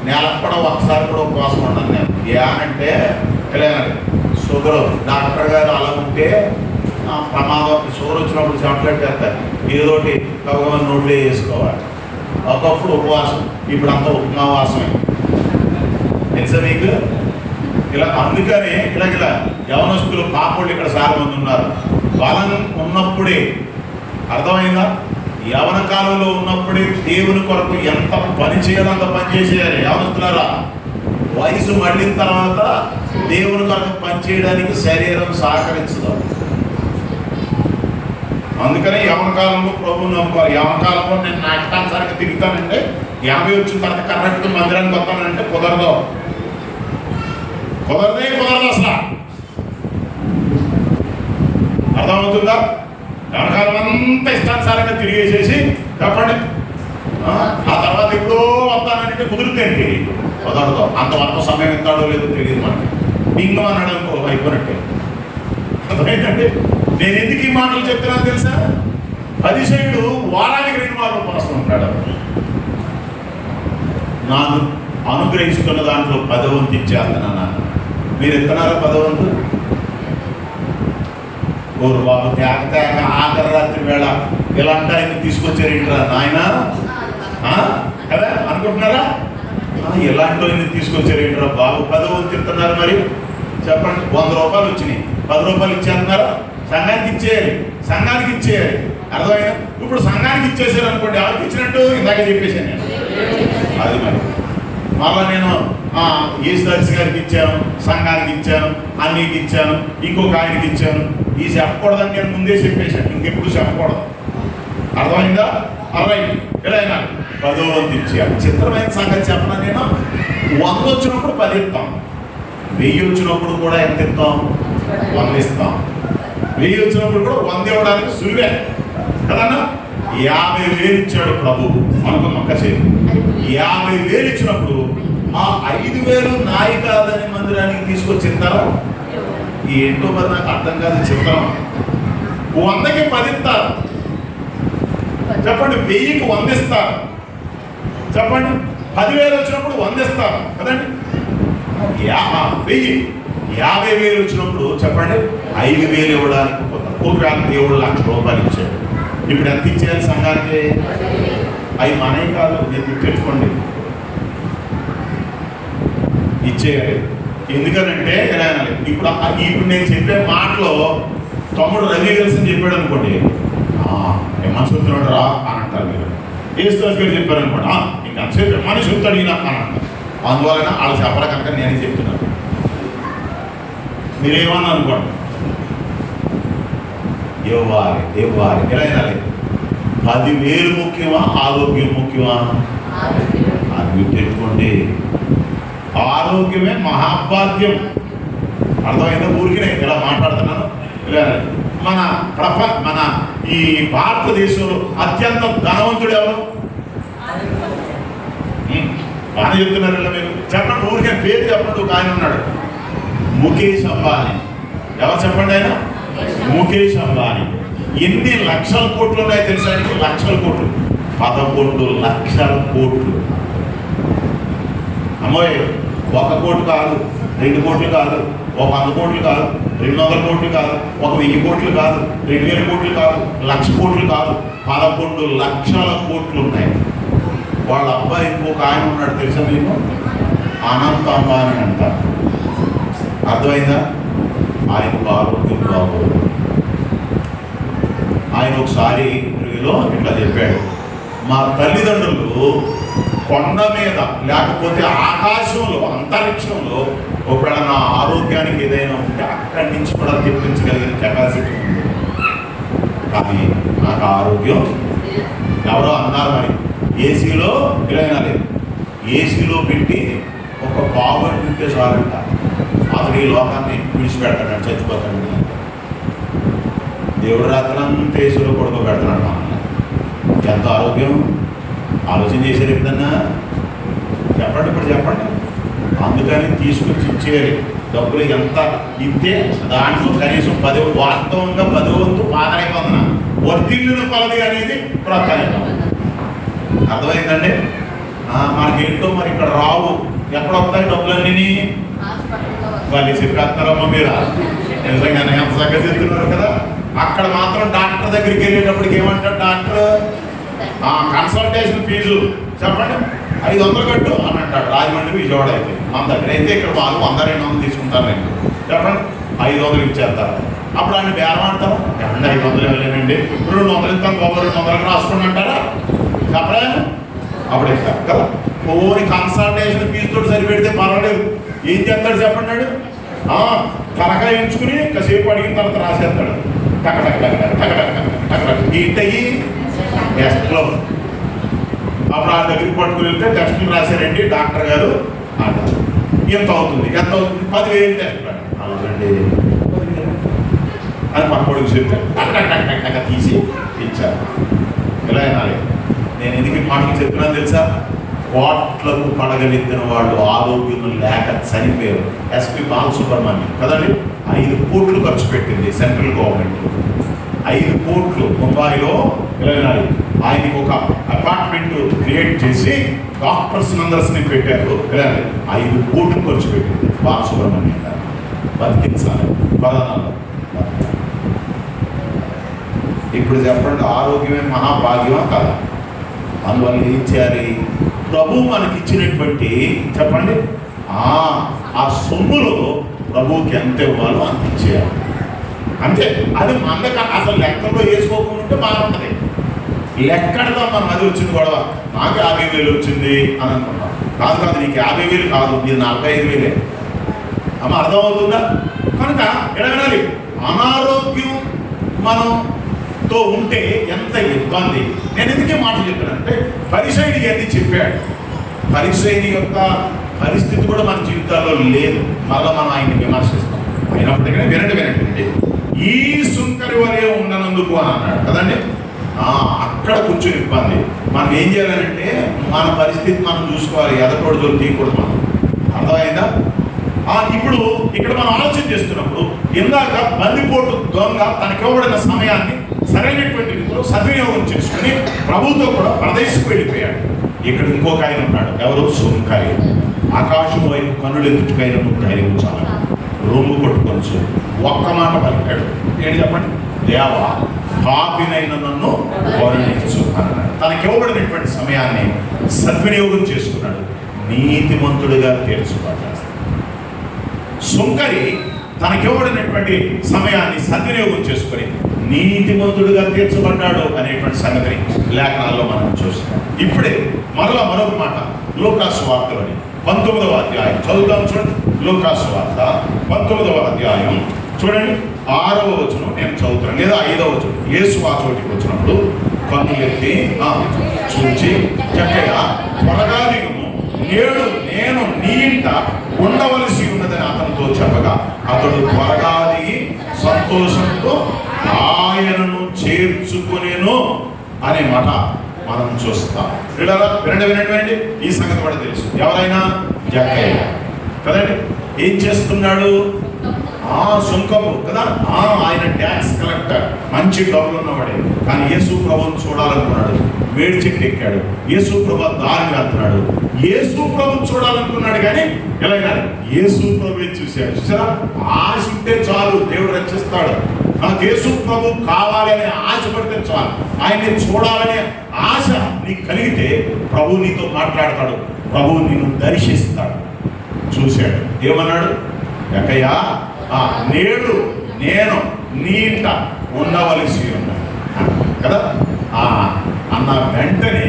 నెలప్పుడు ఒకసారి కూడా ఉపవాసం ఉన్నాను నేను. ఏమంటే ఎలా షుగర్, డాక్టర్ గారు అలా ఉంటే ప్రమాదం, షుగర్ వచ్చినప్పుడు చాక్లెట్ వేస్తారు, ఏదోటి కవగమని నోట్లో వేసుకోవాలి. ఒకప్పుడు ఉపవాసం, ఇప్పుడు అంతా ఉపమావాసమే. తెలుసా మీకు? ఇలా అందుకని ఇలా యవనస్తులు పాపోళ్ళు ఇక్కడ చాలా మంది ఉన్నారు. బలం ఉన్నప్పుడే, అర్థమైందా? యవన కాలంలో ఉన్నప్పుడే దేవుని కొరకు ఎంత పని చేయాలో అంత పని చేసేయాలి. యవనస్తులారా, వయసు మళ్ళిన తర్వాత దేవుని కొరకు పని చేయడానికి శరీరం సహకరించదు. అందుకనే యవన కాలంలో ప్రభువుని నమ్ముకోవాలి. యవన కాలంలో నేను నాటకానుసారంగా తిరుగుతానంటే 50 వచ్చిన తర్వాత కరెక్ట్గా మందిరానికి వస్తానంటే కుదరదే కుదరదు అసలు. అర్థమవుతుందా? యవన కాలం అంతా ఇష్టానుసారంగా తిరిగేసేసి చెప్పండి, ఆ తర్వాత ఎప్పుడో వస్తానంటే కుదురుతేంటి? కుదరదు. అంతవరకు సమయం ఇస్తాడో లేదో తెలియదు మనకి. డింగం అన్నాడు అనుకో, అయిపోయినట్టే. అర్థమైందంటే నేను ఎందుకు ఈ మాటలు చెప్తున్నాను తెలుసా? అతిశయుడు వారానికి 2 మార్లు ఉపవాసం ఉంటాడు. నాకు అనుగ్రహిస్తున్న దాంట్లో 10వ వంతు ఇచ్చేస్తున్నాను. మీరు ఇస్తున్నారా 10వ వంతు? ఓరు బాబు, తేక ఆఖరి రాత్రి వేళ ఇలాంటి ఆయన తీసుకొచ్చారేంట్రా నాయన కదా అనుకుంటున్నారా? ఇలాంటి ఆయన తీసుకొచ్చారేంట్రా బాబు, 10వ వంతు ఇస్తున్నారు. మరి చెప్పండి, 100 రూపాయలు వచ్చినాయి, 10 రూపాయలు ఇచ్చేస్తున్నారా? సంఘానికి ఇచ్చేయాలి. అర్థమైనా? ఇప్పుడు సంఘానికి ఇచ్చేసారు అనుకోండి, ఎవరికి ఇచ్చినట్టు ఇందాక చెప్పేశాను నేను. అది మరి మళ్ళీ నేను యేసుదాస్ గారికి ఇచ్చాను, సంఘానికి ఇచ్చాను, అన్నికి ఇచ్చాను, ఇంకొక ఆయనకి ఇచ్చాను. ఈ చెప్పకూడదని నేను ముందే చెప్పేశాను, ఇంకెప్పుడు చెప్పకూడదు. అర్థమైందా? రైట్. ఎలా అయినా 10వ వంతు ఇచ్చేయాలి. చిత్రమైన సంగతి చెప్పనా, నేను 100 వచ్చినప్పుడు 10 ఇస్తాం, 1000 వచ్చినప్పుడు కూడా ఎంత ఇస్తాం? 100 ఇస్తాం. 1000 వచ్చినప్పుడు కూడా 100 ఇవ్వడానికి సులువే కదన్నా. 50,000 ఇచ్చాడు ప్రభు అనుకున్నాం కాసేపు. 50,000 ఇచ్చినప్పుడు ఆ 5,000 నాయి కాదని మందిరానికి తీసుకొచ్చిస్తారా? ఏంటో మరి నాకు అర్థం కాదు. చిత్రం 100కి 10 ఇస్తారు చెప్పండి, 1000కి 100 ఇస్తారు చెప్పండి. 10,000 వచ్చినప్పుడు 100 ఇస్తారు కదండి. 50,000 వచ్చినప్పుడు చెప్పండి 5,000 ఇవ్వడానికి ఒకవేళ దేవుడు 1,00,000 రూపాయలు ఇచ్చాడు. ఇప్పుడు ఎంత ఇచ్చేయాలి సంఘానికి? అవి మనవి కాదు, నేను గుర్తెట్టుకోండి, ఇచ్చేయాలి. ఎందుకనంటే ఎలా అనాలి? ఇప్పుడు నేను చెప్పే మాటలో తమ్ముడు రవి కలిసి చెప్పాడు అనుకోండి, మనిషి చెప్తున్నాడు రా అని అంటారు. మీరు యేసుదాస్ గారు చెప్పారు అనుకోండి, ఇంకా చెప్పారు మనిషి చెప్తాడు ఈయన అని అంటారు. అందువలన వాళ్ళు చెప్పరా కనుక నేనే చెప్తున్నాను. మీరేమన్నా అనుకోండి, ఇవ్వాలి. ఎలా అయినాలి? 10,000 ముఖ్యమా, ఆరోగ్యం ముఖ్యమా? అది పెట్టుకోండి. ఆరోగ్యమే మహాభాగ్యం. అర్థమైందా? ఊరికినే ఇలా మాట్లాడుతున్నాను. మన ఈ భారతదేశంలో అత్యంత ధనవంతుడు ఎవరు? బాగా చెప్తున్నారు ఇలా మీరు. చెప్పండి, ఊరికే పేరు చెప్పండి. ఒక ఆయన ఉన్నాడు, ముఖేష్ అంబానీ. ఎవరు చెప్పండి? ఆయన ముఖేష్ అంబానీ. ఎన్ని లక్షల కోట్లు ఉన్నాయో తెలుసా? లక్షల కోట్లు, 11 లక్షల కోట్లు. అమ్మోయ్, 1 కోటి కాదు, 2 కోట్లు కాదు, 100 కోట్లు కాదు, 200 కోట్లు కాదు, 1000 కోట్లు కాదు, 2000 కోట్లు కాదు, 1,00,000 కోట్లు కాదు, 11 లక్షల కోట్లు ఉన్నాయి. వాళ్ళ అబ్బాయి ఇంకొక ఆయన ఉన్నాడు తెలుసా మీకు? అనంత అంబానీ అంటారు. అర్థమైందా? ఆయనకు ఆరోగ్యం బాగోదు. ఆయన ఒకసారి ఇంటర్వ్యూలో ఇట్లా చెప్పాడు, మా తల్లిదండ్రులు కొండ మీద లేకపోతే ఆకాశంలో అంతరిక్షంలో ఒకవేళ నా ఆరోగ్యానికి ఏదైనా ఉంటే అక్కడి నుంచి కూడా తెప్పించగలిగిన కెపాసిటీ ఉంది, కానీ నాకు ఆరోగ్యం. ఎవరో అన్నారు మరి, ఏసీలో ఇలా లేదు, ఏసీలో పెట్టి ఒక పావుగంట ఉంటే చాలంట అతడు ఈ లోకాన్ని విడిచిపెడతాడు, చచ్చిపోతాడు. దేవుడు రాత్రంతా ఏసీలో పడుకోబెడతాడు మనల్ని. ఎంత ఆరోగ్యం ఆలోచన చేశారు ఎప్పుడన్నా? చెప్పండి, ఇప్పుడు చెప్పండి. అందుకని తీసుకొచ్చి ఇచ్చేయాలి. డబ్బులు ఎంత ఇస్తే దాంట్లో కనీసం 10 వాస్తవంగా 10వ వంతు పాదరైపోతున్న వర్తిల్లున కొలది అనేది ప్రోత్సాహం. అర్థమైందండి? మనకేంటో మరి ఇక్కడ రావు, ఎక్కడ వస్తాయి డబ్బులన్నీ? వాళ్ళు చెప్పేస్తారమ్మా మీరు, నిజంగానే ఎంత సంగతి చెప్తున్నారు కదా. అక్కడ మాత్రం డాక్టర్ దగ్గరికి వెళ్ళేటప్పటికి ఏమంటారు డాక్టర్? కన్సల్టేషన్ ఫీజు చెప్పండి 500 కట్టు అని అంటాడు. రాజమండ్రి, విజయవాడ అయితే. మన దగ్గర అయితే ఇక్కడ వాళ్ళు 100-200 తీసుకుంటారు. నేను చెప్పండి 500 ఇచ్చేస్తారు. అప్పుడు ఆయన బేరం ఆడతారు, ఏమండి 500 ఇవ్వలేనండి, 200 ఇస్తాను బాబు, 200 రాసుకోండి అంటారా? చెప్పలేము. అప్పుడు ఇస్తారు కదా. పోని కన్సల్టేషన్ ఫీజుతో సరిపెడితే పర్వాలేదు. ఏం చేస్తాడు చెప్పండి? తలకాయ ఎంచుకుని కాసేపు అడిగిన తర్వాత రాసేస్తాడు. టక టక టక టక టక టక టక ఏంటయ్యి టెస్ట్లో. అప్పుడు ఆ దగ్గరికి పట్టుకుని వెళ్తే టెస్టులు రాశారండి డాక్టర్ గారు అంటారు. ఎంత అవుతుంది 10,000 టెస్టులు అవునండి అని పక్కడికి చెప్తే టక టక టక టక టక తీసి ఇచ్చారు. ఇలా అయినాలి. నేను ఎందుకు మాటలు చెప్తున్నాను తెలుసా? కోట్లకు పడగలెత్తిన వాళ్ళు ఆరోగ్యం లేక చనిపోయారు. ఎస్పీ బాలసుబ్రహ్మణ్యం కదండి, 5 కోట్లు ఖర్చు పెట్టింది సెంట్రల్ గవర్నమెంట్. 5 కోట్లు ముంబాయిలో ఆయనకి ఒక అపార్ట్మెంట్ క్రియేట్ చేసి డాక్టర్స్ అందరిని పెట్టారు. 5 కోట్లు ఖర్చు పెట్టింది బాలసుబ్రహ్మణ్యం గారు. బతికించాలి బలనాలు. ఇప్పుడు చెప్పండి, ఆరోగ్యమే మహాభాగ్యమా కదా? అందువల్ల ఏం చేయాలి? ప్రభు మనకి ఇచ్చినటువంటి చెప్పండి ఆ సొమ్ములో ప్రభువుకి ఎంత ఇవ్వాలో అంత ఇచ్చేయాలి. అంతే. అది మందక అసలు లెక్కల్లో వేసుకోకుండా బాగుంటుంది. లెక్కడదాం మనం, అది వచ్చింది గొడవ. నాకు 50,000 వచ్చింది అని అనుకుంటాం. కాదు నీకు 50,000 కాదు, నీకు 45,000. అమ్మ అర్థమవుతుందా? కనుక ఎడగనాలి. అనారోగ్యం మనతో ఉంటే ఎంత ఇబ్బంది. నేను ఎందుకే మాట చెప్పానంటే, పరిసైడి అని చెప్పాడు. పరిసైడి యొక్క పరిస్థితి కూడా మన జీవితాల్లో లేదు. మళ్ళీ మనం ఆయన్ని విమర్శిస్తాం. అయినప్పటికీ వినండి, ఈ సుంకరి వలె ఉండనందుకు అని అన్నాడు కదండి. అక్కడ కొంచెం ఇబ్బంది. మనం ఏం చేయాలంటే మన పరిస్థితి మనం చూసుకోవాలి. ఎదటోడు తీయకూడదు. మనం అర్థమైందా? ఇప్పుడు ఇక్కడ మనం ఆలోచన చేస్తున్నప్పుడు ఇందాక బందిపోటు దొంగ తనకి ఇవ్వబడిన సమయాన్ని సరైనటువంటి రీతిలో సద్వినియోగం చేసుకుని ప్రభుతో కూడా ప్రదేశకు వెళ్ళిపోయాడు. ఇక్కడ ఇంకొక ఆయన ఉన్నాడు. ఎవరు? సుంకరి. ఆకాశం వైపు కన్నులెత్తుకైన ధైర్యం చాలా రొమ్ము కొట్టుకొచ్చు ఒక్క మాట పలికాడు. ఏంటి చెప్పండి? దేవా, పాపినైన నన్ను కరుణించు అన్నాడు. తనకి ఇవ్వబడినటువంటి సమయాన్ని సద్వినియోగం చేసుకున్నాడు. నీతిమంతుడిగా తీర్చుకున్నాడు. సుంకరి తనకివ్వబడినటువంటి సమయాన్ని సద్వినియోగం చేసుకుని నీతిమంతుడిగా తీర్చబడ్డాడు అనేటువంటి సంగతిని లేఖనాల్లో మనం చూస్తాం. ఇప్పుడే మరొక మాట లూకాసు వార్తలోని 19వ అధ్యాయం చదువుతాం. చూడండి, లూకాసు వార్త 19వ అధ్యాయం చూడండి, 6వ వచనం నేను చదువుతాను, లేదా 5వ వచనం. యేసు ఆ చోటికి వచ్చినప్పుడు కన్నులెత్తి చూచి, చక్కగా త్వరగా దిగుము, నేడు నేను నీ ఇంట ఉండవలసి ఉన్నదని అతనితో చెప్పగా అతడు త్వరగా దిగి సంతోషంతో ఆయనను చేర్చుకునేను అనే మాట మనం చూస్తాం. వినండి, ఈ సంగతి కూడా తెలుసు. ఎవరైనా జక్కయ్య కదండి. ఏం చేస్తున్నాడు? సుంకము కదా. ఆయన ట్యాక్స్ కలెక్టర్, మంచి డబ్బులు ఉన్నవాడే. కానీ యేసు ప్రభువును చూడాలనుకున్నాడు. వేడి చెట్టు ఎక్కాడు. యేసు ప్రభు దారిని వెళ్తున్నాడు. యేసు ప్రభువును చూడాలనుకున్నాడు కానీ ఎలా కానీ యేసు ప్రభు చూశాడు. చూసారా? ఆశ ఉంటే చాలు, దేవుడు రక్షిస్తాడు. నాకు యేసు ప్రభు కావాలి అనే ఆశ పడితే చాలు. ఆయన్ని చూడాలనే ఆశ నీకు కలిగితే ప్రభు నీతో మాట్లాడతాడు. ప్రభు నిన్ను దర్శిస్తాడు. చూశాడు. ఏమన్నాడు? ఎక్కయ్యా, నేడు నేను నీ ఇంట ఉండవలసి ఉన్నాను కదా అన్న వెంటనే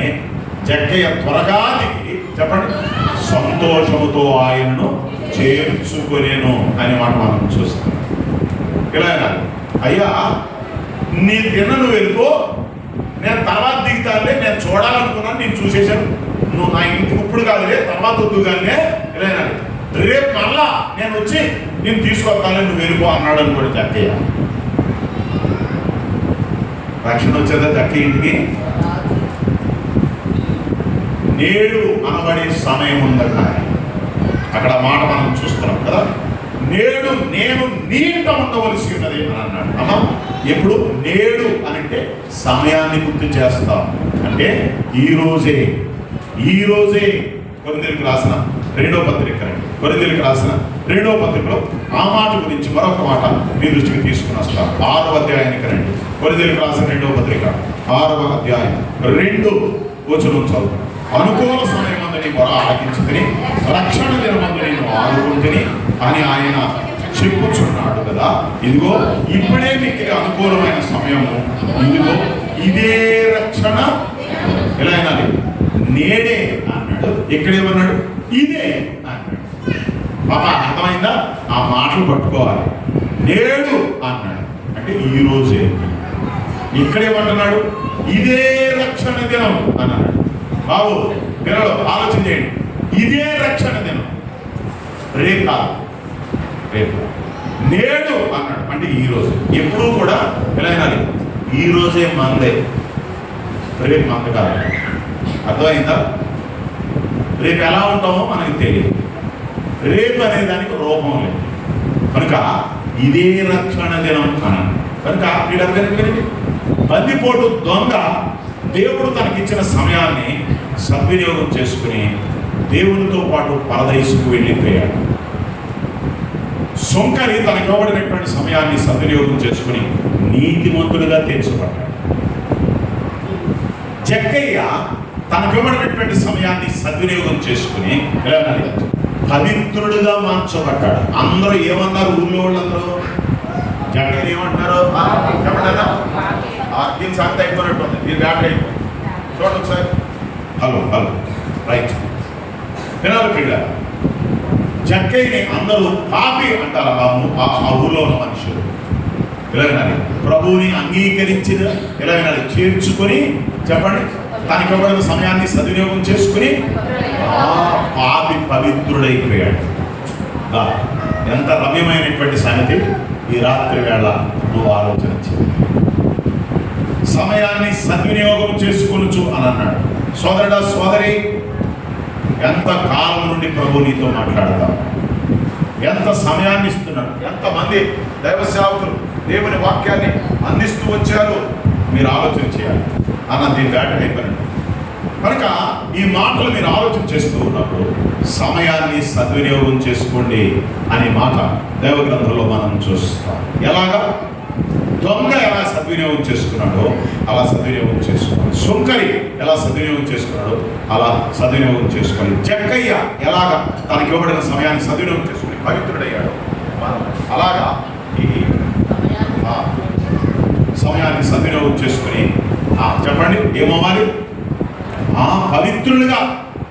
జక్కయ్య త్వరగా దిగి చెప్పండి సంతోషముతో ఆయనను చేర్చుకునేను అని మాట మనం చూస్తాం. ఇలా అయ్యా, నీ తిన్నను వెళ్ళిపో, నేను తర్వాత దిగుతానులే, నేను చూడాలనుకున్నాను, నేను చూసేశాను, నువ్వు నా ఇంటికి ఇప్పుడు కాదులే, తర్వాత వద్దు కానీ ఇలా రేపు మళ్ళా నేను వచ్చి నేను తీసుకొస్తాను, నువ్వు వెళ్ళిపో అన్నాడు అనుకోండి జక్కయ్య. రక్షణ వచ్చేదా జక్కయ్య ఇంటికి? నేడు అనబడే సమయం ఉండగా అక్కడ మాట మనం చూస్తున్నాం కదా. నేడు నేను నీ ఇంట ఉండవలసి ఉన్నది అని అన్నాడు. అమ్మా, ఎప్పుడు నేడు అనంటే సమయాన్ని గుర్తు చేస్తాం. అంటే ఈరోజే కొరింథీయులకు రాసిన 2వ పత్రిక, కొరింథీయులకు రాసిన 2వ పత్రికలో ఆ మాట గురించి మరొక మాట మీ దృష్టికి తీసుకుని వస్తాం. 6వ అధ్యాయానికి రండి. కొరింథీయులకు రాసిన 2వ పత్రిక 6వ అధ్యాయం 2వ వచనం చదువు. అనుకూల సమయమందు నీ మొర ఆలకించుకుని రక్షణ దినమందు నేను ఆదుకుంటుని అని ఆయన చెప్పుచున్నాడు కదా, ఇదిగో ఇప్పుడే మీకు అనుకూలమైన సమయము, ఇదిగో ఇదే రక్షణ ఎలా అయినాలి, నేడే అన్నాడు. ఇక్కడేమన్నాడు, ఇదే అన్నాడు. పాప అర్థమైందా? ఆ మాటలు పట్టుకోవాలి. నేడు అన్నాడు అంటే ఈ రోజే. ఇక్కడేమంటున్నాడు, ఇదే రక్షణ దినం అన్నాడు. బాబు పిల్లలు ఆలోచన చేయండి, ఇదే రక్షణ దినం, రేపు కాదు, రేపు నేడు అన్నాడు అంటే ఈ రోజు. ఎప్పుడూ కూడా ఎలా అయినాలి, ఈ రోజే మందే, రేపు మంద కాదు. అర్థమైందా? రేపు ఎలా ఉంటామో మనకి తెలియదు. రేపు అనే దానికి రూపం లేదు కనుక ఇదే రక్షణ దినం అన్నాడు. కనుక వీళ్ళందరికీ బందిపోటు దొంగ దేవుడు తనకిచ్చిన సమయాన్ని సద్వినియోగం చేసుకుని దేవునితో పాటు పరదేశకు వెళ్ళిపోయాడు. సొంకరి తనకు ఇవ్వబడినటువంటి సమయాన్ని సద్వినియోగం చేసుకుని నీతిమంతుడిగా తీర్చబడ్డాడు. జక్కయ్య తనకు ఇవ్వబడినటువంటి సమయాన్ని సద్వినియోగం చేసుకుని పవిత్రుడిగా మార్చబడ్డాడు. అందరూ ఏమన్నారు, ఊళ్ళో వాళ్ళందరూ జక్కయ్య ఏమంటున్నారు, దీని సంగతి అయిపోయినట్టుంది, దీని బ్యాటరీ అయిపోయింది, చూడండి ఒకసారి. హలో హలో రైట్ వినాలి పిల్ల. జక్కయ్యని అందరూ పాపి అంటారు ఆ ఊళ్ళో ఉన్న మనుషులు. ఎలా వినాలి, ప్రభువుని అంగీకరించిన ఎలా వినాలి, చేర్చుకొని చెప్పండి, తనకి ఇవ్వబడిన సమయాన్ని సద్వినియోగం చేసుకుని ఆ పాపి పవిత్రుడైపోయాడు. ఎంత రమ్యమైనటువంటి సంగతి ఈ రాత్రి వేళ నువ్వు ఆలోచన చేయాలి. సమయాన్ని సద్వినియోగం చేసుకొనుచు అని అన్నాడు. సోదరుడా సోదరి, ఎంత కాలం నుండి ప్రభు నీతో మాట్లాడతావు, ఎంత సమయాన్ని ఇస్తున్నాడు, ఎంతమంది దైవ సేవకులు దేవుని వాక్యాన్ని అందిస్తూ వచ్చారు, మీరు ఆలోచన చేయాలి అన్నది బ్యాటర్ అయిపోయింది. కనుక ఈ మాటలు మీరు ఆలోచన చేస్తూ ఉన్నప్పుడు సమయాన్ని సద్వినియోగం చేసుకోండి అనే మాట దైవ గ్రంథంలో మనం చూస్తాం. ఎలాగా దొంగ ఎలా సద్వినియోగం చేసుకున్నాడో అలా సద్వినియోగం చేసుకోవాలి. సుంకరి ఎలా సద్వినియోగం చేసుకున్నాడో అలా సద్వినియోగం చేసుకోవాలి. జక్కయ్య ఎలాగా తనకి ఇవ్వబడిన సమయాన్ని సద్వినియోగం చేసుకుని పవిత్రుడయ్యాడు, మనం అలాగా ఈ సమయాన్ని సద్వినియోగం చేసుకుని చెప్పండి ఏమవ్వాలి, పవిత్రులుగా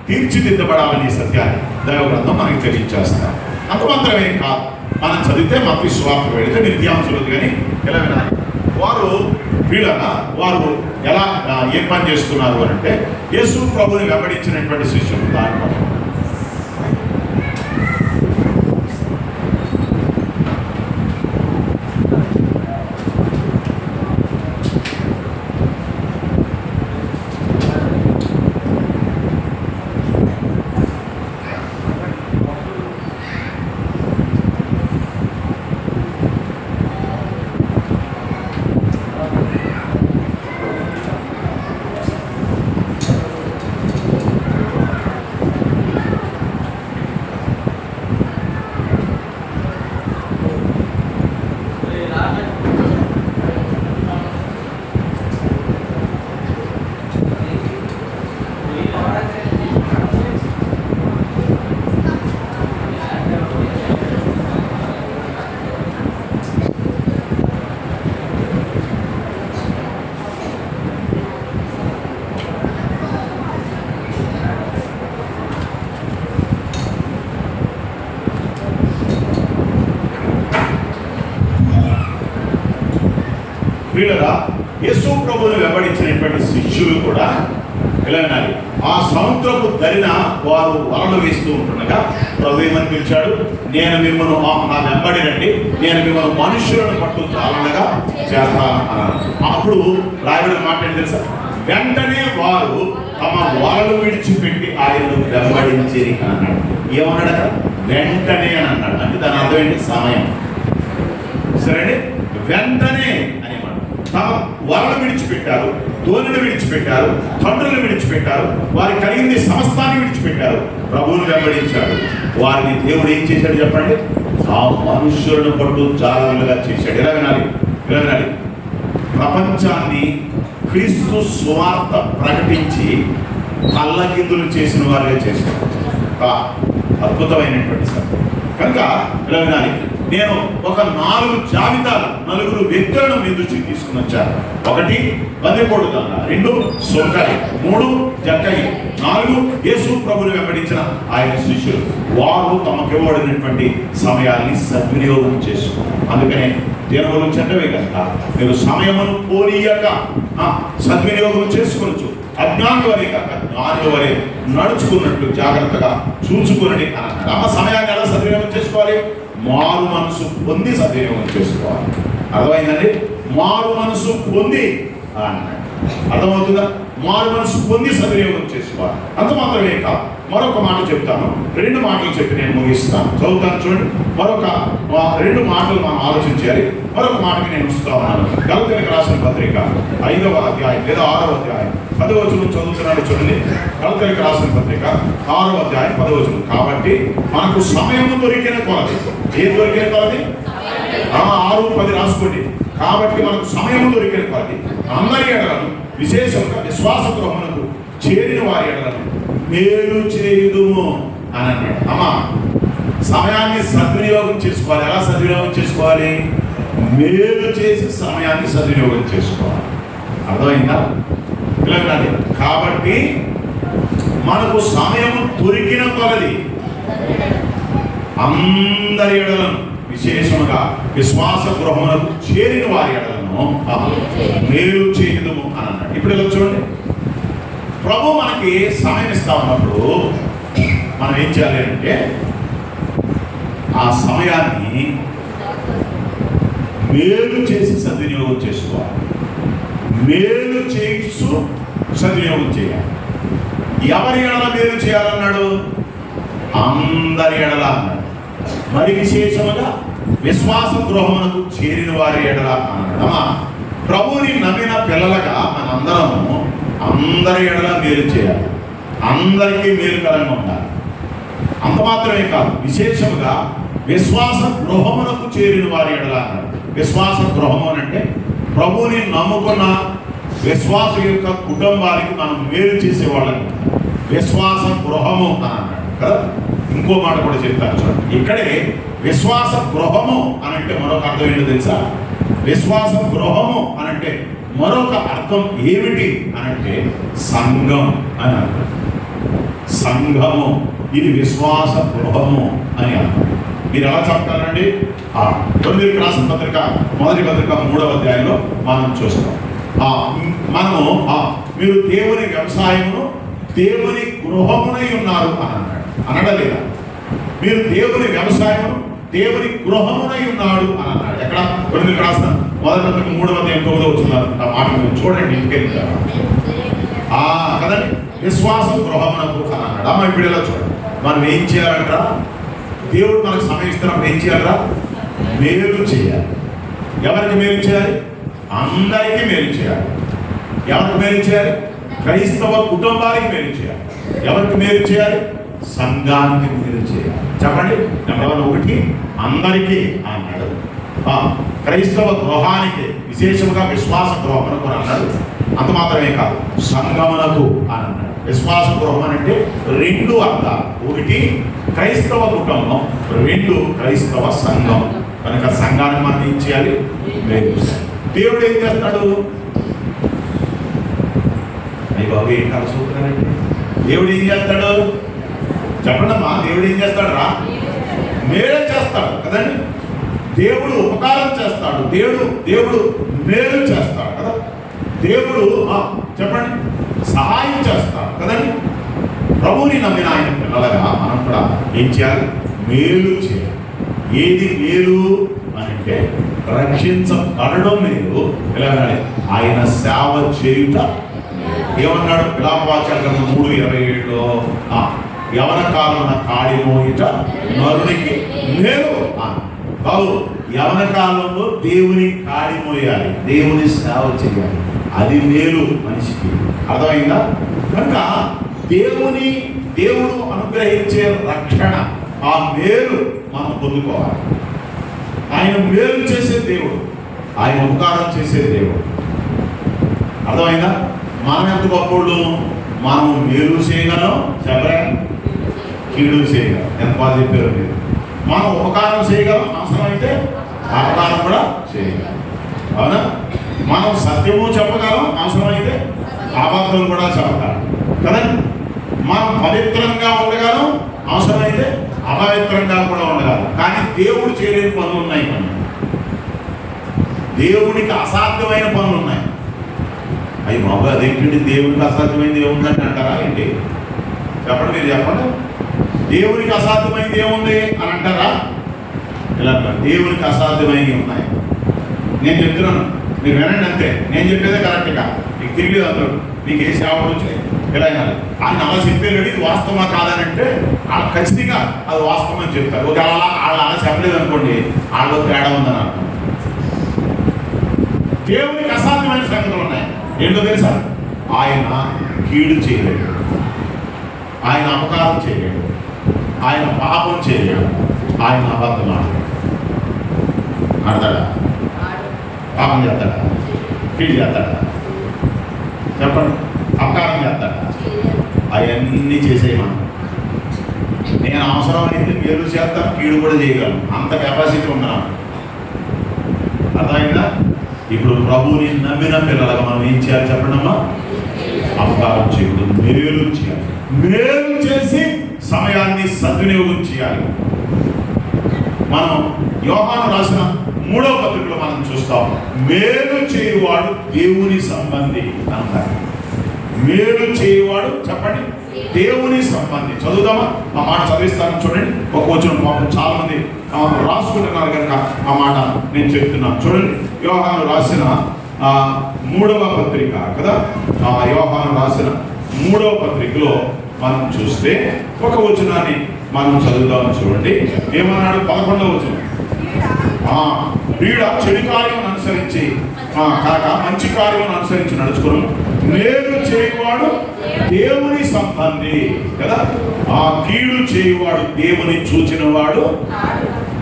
తీర్చిదిద్దబడాలని సత్యాన్ని దైవ గ్రంథం మనకి తెలియజేస్తాం. అంత మాత్రమే కాదు, మనం చదివితే మత్తయి సువార్త వెళితే నిత్యాంశులు కానీ ఎలా వినాలి, వారు ఎలా ఏం పని చేస్తున్నారు అని అంటే యేసు ప్రభుని వెంబడించినటువంటి శిష్యులు దాంట్లో ప్రియులరా, యేసు ప్రభువుని వెంబడించినటువంటి శిష్యులు కూడా ఎలా వినాలి, ఆ సముద్రపు దరిన వారు వలలు వేస్తూ ఉంటుండగా ప్రభు ఏమని పిలిచాడు, నేను మిమ్మల్ని నా వెంబడి రండి, నేను మిమ్మల్ని మనుషులను పట్టు చాలనగా చేస్తాను అన్నాడు. అప్పుడు రాయబడిన మాట ఏంటి తెలుసా, వెంటనే వారు తమ వలలు విడిచిపెట్టి ఆయనను వెంబడించేది అని అన్నాడు. ఏమన్నాడు అక్కడ, వెంటనే అని అన్నాడు. అంటే దాని అర్థం ఏంటి, సమయం. సరే, వెంటనే అనేమాట. తమ వలలు విడిచిపెట్టారు, ధోనిని విడిచిపెట్టారు, తండ్రులను విడిచిపెట్టారు, వారికి కలిగింది సమస్తాన్ని విడిచిపెట్టారు, ప్రభువును వెంబడించాడు. వారిని దేవుడు ఏం చేశాడు చెప్పండి, ఆ మనుష్యులను పట్టు జాగ్రత్తగా చేశాడు. ఎలా వినాలి, ఎలా వినాలి, ప్రపంచాన్ని క్రీస్తు సువార్త ప్రకటించి కళ్ళకిందులు చేసిన వారిగా చేశాడు. అద్భుతమైనటువంటి సత్యం. కనుక ఇలా వినాలి, నేను ఒక 4 జాబితాలు, 4 వ్యక్తులను మీ దృష్టికి తీసుకుని వచ్చాను. 1 బందిపోటు దొంగ, 2 సొంకరి, 3 జక్కయ్య, 4 యేసు ప్రభుని వెంబడించిన ఆయన శిష్యులు. వారు తమకు ఇవ్వబడినటువంటి సమయాన్ని సద్వినియోగం చేసుకో. అందుకనే దేవుడు చెడ్డవే కనుక మీరు సమయమును పోనీయక సద్వినియోగం చేసుకోవచ్చు. అజ్ఞానుల వరే కాక జ్ఞానుల వరే నడుచుకున్నట్లు జాగ్రత్తగా చూసుకుని అన్నాడు. అమ్మ సమయాన్ని ఎలా సద్వినియోగం చేసుకోవాలి? మారు మనసు పొంది సద్వినియోగం చేసుకోవాలి. అర్థమైందండి? మారు మనసు పొంది అన్నాడు. అర్థమవుతుందా? మారు మనసు పొంది సద్వినియోగం చేసుకోవాలి. అంత మాత్రమే కాదు, మరొక మాట చెప్తాను. 2 మాటలు చెప్పి నేను ముగిస్తాను. చదువుతాను చూడండి. మరొక 2 మాటలు మనం ఆలోచించాలి. మరొక మాటకి నేను వస్తాను. గలతీయులకు రాసిన పత్రిక 5వ అధ్యాయం లేదా 6వ అధ్యాయం 10వ వచనం చదువుతున్నాడు చూడండి. గలతీయులకు రాసిన పత్రిక 6వ అధ్యాయం 10వ వచనం. కాబట్టి మనకు సమయము దొరికిన కొలది. ఏం దొరికిన కొలది? 6:10 రాసుకోండి. కాబట్టి మనకు సమయము దొరికిన కొలది అందరి ఎడలను, విశేషంగా విశ్వాస గృహమునకు చేరిన వారి ఎడలను మేలు చేయుదుము అని అన్నాడు. అమ్మా, సమయాన్ని సద్వినియోగం చేసుకోవాలి. ఎలా సద్వినియోగం చేసుకోవాలి? మేలు చేసి సమయాన్ని సద్వినియోగం చేసుకోవాలి. అర్థమైందా? పిల్లలు, కాబట్టి మనకు సమయం దొరికిన కొలది అందరి ఎడలను, విశేషముగా విశ్వాస గృహమునకు చేరిన వారి ఎడలను మేలు చేయుదుము అని అన్నాడు. ఇప్పుడు ఇలా చూడండి, ప్రభు మనకి సమయం ఇస్తా ఉన్నప్పుడు మనం ఏం చేయాలి అంటే ఆ సమయాన్ని మేలు చేసి సద్వినియోగం చేసుకోవాలి. మేలు చేస్తూ సద్వినియోగం చేయాలి. ఎవరి ఎడల మేలు చేయాలన్నాడు? అందరి ఎడల అన్నాడు. మరి విశేషముగా విశ్వాస గృహమునకు చేరిన వారి ఎడల అన్నాడు. అమ్మా, ప్రభుని నమ్మిన పిల్లలుగా మనందరము అందరి ఎడల మేలు చేయాలి. అందరికీ మేలుకరంగా ఉండాలి. అంత మాత్రమే కాదు, విశేషముగా విశ్వాస గృహమునకు చేరిన వారి ఎడల అన్నాడు. విశ్వాస గృహము అంటే ప్రభుని నమ్ముకున్న విశ్వాస యొక్క కుటుంబానికి మనం మేలు చేసేవాళ్ళని విశ్వాస గృహము అని అన్నాడు కదా. ఇంకో మాట కూడా చెప్తాను చూడండి. ఇక్కడే విశ్వాస గృహము అని అంటే మరొక అర్థం ఏంటో తెలుసా? విశ్వాస గృహము అని అంటే మరొక అర్థం ఏమిటి అని అంటే సంఘం అని అర్థం. సంఘము, ఇది విశ్వాస గృహము అని అర్థం. మీరు ఎలా చెప్తారండి? కొరింథీయులకు రాసిన పత్రిక మొదటి పత్రిక 3వ అధ్యాయంలో మనం చూస్తాం. మనము మీరు దేవుని వ్యవసాయమును దేవుని గృహమునై ఉన్నారు అని అన్నాడు. అనడం లేదా? మీరు దేవుని వ్యవసాయమును దేవుని గృహమునై ఉన్నాడు అని అన్నాడు. ఎక్కడ? కొరింథీయులకు రాసిన మొదటి పత్రిక 3వ అధ్యాయం 9వ వచనం. ఆ మాట మీరు చూడండి, ఇంటికి కదండి. విశ్వాస గృహమునకు అని అన్నాడు. అమ్మ, ఇప్పుడు ఎలా చూడండి, మనం ఏం చేయాలంట? దేవుడు మనకు సమయం ఇస్తున్నప్పుడు ఏం చేయాలరా? మేలు చేయాలి. ఎవరికి మేలు చేయాలి? అందరికీ మేలు చేయాలి. ఎవరికి మేలు చేయాలి? క్రైస్తవ కుటుంబానికి మేలు చేయాలి. ఎవరికి మేలు చేయాలి? సంఘానికి మేలు చేయాలి. చెప్పండి. నెంబర్ 1 అందరికీ అన్నాడు. క్రైస్తవ గృహానికి, విశేషంగా విశ్వాస గృహమునకు అన్నాడు. అంత మాత్రమే కాదు, సంఘమునకు అని అన్నాడు. విశ్వాస గృహం అంటే 2 అర్థాలు. 1 క్రైస్తవ కుటుంబం, 2 క్రైస్తవ సంఘం. కనుక సంఘానికి మనం ఏం చేయాలి? దేవుడు ఏం చేస్తాడు? అయ్యి బాబు, ఏం కలుసుకుంటున్నారండి? దేవుడు ఏం చేస్తాడు? చెప్పండి అమ్మా. దేవుడు ఏం చేస్తాడు రా? మేలు చేస్తాడు కదండి. దేవుడు ఉపకారం చేస్తాడు. దేవుడు మేలు చేస్తాడు కదా. దేవుడు చెప్పండి సహాయం చేస్తాడు కదండి. ప్రభువుని నమ్మిన ఆయన పిల్లలుగా మనం కూడా ఏం చేయాలి? మేలు చేయాలి. ఏది మేలు అని అంటే రక్షించబడడం మేలు. ఎలాగంటే ఆయన సేవ చేయుట. ఏమన్నాడు? విలాపవాక్యాల గ్రంథం 3:27లో యవన కాలమున కాడి మోయుట నరునికి మేలు. బాబు, యవన కాలంలో దేవుని కాడి మోయాలి, దేవుని సేవ చేయాలి. అది మేలు మనిషికి. అర్థమైందా? కనుక దేవుడు అనుగ్రహించే రక్షణ, ఆ మేలు మనం పొందుకోవాలి. ఆయన మేలు చేసే దేవుడు, ఆయన ఉపకారం చేసే దేవుడు. అర్థమైందా? మనం ఎంత గొప్పడు? మనం మేలు చేయగలం, చెప్పరా? కీడు చేయగలం. ఎంత బాగా చెప్పారు మీరు. మనం ఉపకారం చేయగలం, అవసరమైతే అపకారం కూడా చేయగలం. అవునా? మనం సత్యము చెప్పగలం, అవసరమైతే అబద్ధం కూడా చెప్పగలం కదండి. మనం పవిత్రంగా ఉండగలం, అవసరమైతే అపవిత్రంగా కూడా ఉండగలం. కానీ దేవుడు చేయలేని పనులు ఉన్నాయి కొన్ని. దేవునికి అసాధ్యమైన పనులు ఉన్నాయి. అవి బాబు అదేంటండి దేవునికి అసాధ్యమైనది ఏముందంటే అంటారా ఏంటి? చెప్పండి, మీరు చెప్పండి. దేవునికి అసాధ్యమైనది ఏముంది అని అంటారా? ఇలా దేవునికి అసాధ్యమైనవి ఉన్నాయి. నేను చెప్తున్నాను, మీరు వినండి అంతే. నేను చెప్పేదే కరెక్ట్గా, మీకు తిరిగి అందరూ మీకు ఏ సేవ వచ్చాయి ఇలా అయినాలి. ఆయన అలా చెప్పేవాడు, ఇది వాస్తవమా కాదని అంటే వాళ్ళు ఖచ్చితంగా అది వాస్తవం అని చెప్తారు. ఒకవేళ వాళ్ళు అలా చెప్పలేదు అనుకోండి, వాళ్ళు తేడా ఉందని అర్థం. దేవునికి అసాధ్యమైన సంగతులు ఉన్నాయి. ఏంటో తెలుసా? ఆయన కీడు చేయలేడు, ఆయన అపకారం చేయలేడు, ఆయన పాపం చేయలేడు, ఆయన అబద్ధం ఆడతాడా? పాపం చేస్తాడా? కీడు చేస్తాడా? చెప్పండి. అపకారం చేస్తాడా? అవన్నీ చేసేయమా. నేను అవసరమైతే మేలు చేస్తాను, కీడు కూడా చేయగలను, అంత కెపాసిటీ ఉన్నాను. అర్థమైందా? ఇప్పుడు ప్రభువుని నమ్మిన పిల్లలుగా మనం ఏం చేయాలి చెప్పండమ్మా? అపకారం చేయకూడదు, మేలు చేయాలి. మేలు చేసి సమయాన్ని సద్వినియోగం చేయాలి. మనం యోహాను రాసిన 3వ పత్రికలో మనం చూస్తాం, మేలు చేయువాడు దేవుని సంబంధి అన్నారు. మేలు చేయువాడు చెప్పండి దేవుని సంబంధి. చదువుదామా? ఆ మాట చదివిస్తాను చూడండి. ఒక వచనం పాపం చాలా మంది రాసుకుంటున్నారు కనుక ఆ మాట నేను చెప్తున్నాను చూడండి. యోహాను రాసిన 3వ పత్రిక కదా, యోహాను రాసిన 3వ పత్రికలో మనం చూస్తే ఒక వచనాన్ని మనం చదువుదామని చూడండి. ఏమన్నాడు? 11వ వచనం. వీడ చెడు కార్యం అనుసరించి కాక మంచి కార్యం అనుసరించి నడుచుకోను, మేలు చేయువాడు దేవుని సంబంధి కదా, ఆ కీడు చేయువాడు దేవుని చూచిన వాడు.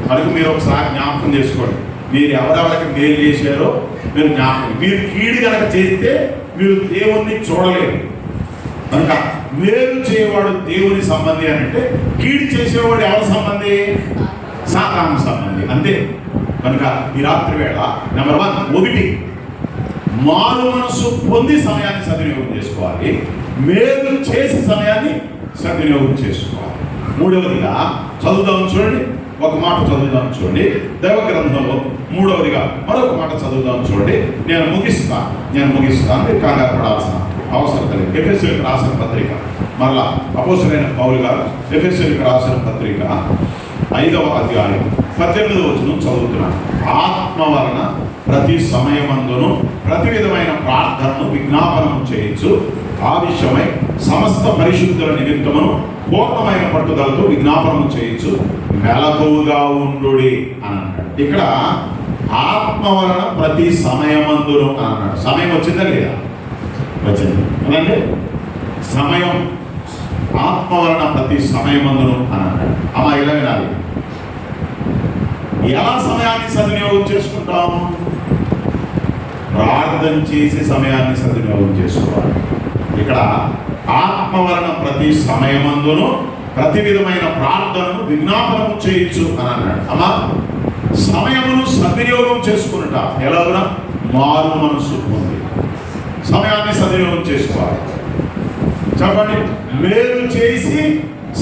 కనుక మీరు ఒకసారి జ్ఞాపకం చేసుకోండి, మీరు ఎవరెవరికి మేలు చేశారో మీరు జ్ఞాపకం. మీరు కీడు కనుక చేస్తే మీరు దేవుణ్ణి చూడలేరు. కనుక మేలు చేయవాడు దేవుని సంబంధి అని అంటే, కీడు చేసేవాడు ఎవరి సంబంధి? సాతాను సంబంధి. అంతే. కనుక ఈ రాత్రి వేళ నెంబర్ 1 మారు మనసు పొంది సమయాన్ని సద్వినియోగం చేసుకోవాలి, మేలు చేసి సమయాన్ని సద్వినియోగం చేసుకోవాలి. 3వదిగా చదువుదాం చూడండి, ఒక మాట చదువుదాం చూడండి. దైవ గ్రంథంలో 3వదిగా మరొక మాట చదువుదాం చూడండి. నేను ముగిస్తాను, మీరు కంగారు పడాల్సిన అవసరం లేదు. ఎఫెసీయులకు రాసిన పత్రిక, మరలా అపోస్తలుడైన పౌలు గారు ఎఫెసీయులకు రాసిన పత్రిక 5వ అధ్యాయం 18వ వచనం చదువుతున్నాను. ఆత్మ వలన ప్రతి సమయమందును ప్రతి విధమైన ప్రార్థనను విజ్ఞాపనము చేయొచ్చు, ఆ విషయమై సమస్త పరిశుద్ధుల నిమిత్తమును పూర్ణమైన పట్టుదలతో విజ్ఞాపనము చేయొచ్చు, మెలకువగా ఉండుడి అని అన్నాడు. ఇక్కడ ఆత్మ వలన ప్రతి సమయమందును అని అన్నాడు. సమయం వచ్చిందా లేదా? వచ్చింది అదండి. సమయం ఆత్మ వలన ప్రతి సమయమందును అని అన్నాడు. అమ్మా ఇలా వినాలి. ఎలా సమయాన్ని సద్వినియోగం చేసుకుంటాము? ప్రార్థన చేసి సమయాన్ని సద్వినియోగం చేసుకోవాలి. ఇక్కడ ఆత్మ వలన ప్రతి సమయమందును ప్రతి విధమైన ప్రార్థనను విజ్ఞాపనము చేయొచ్చు అని అన్నాడు. అమ్మా సమయమును సద్వినియోగం చేసుకున్నట ఎలాగునా? మారు మనసు ఉంది, సమయాన్ని సద్వినియోగం చేసుకోవాలి. చెప్పండి. మేలు చేసి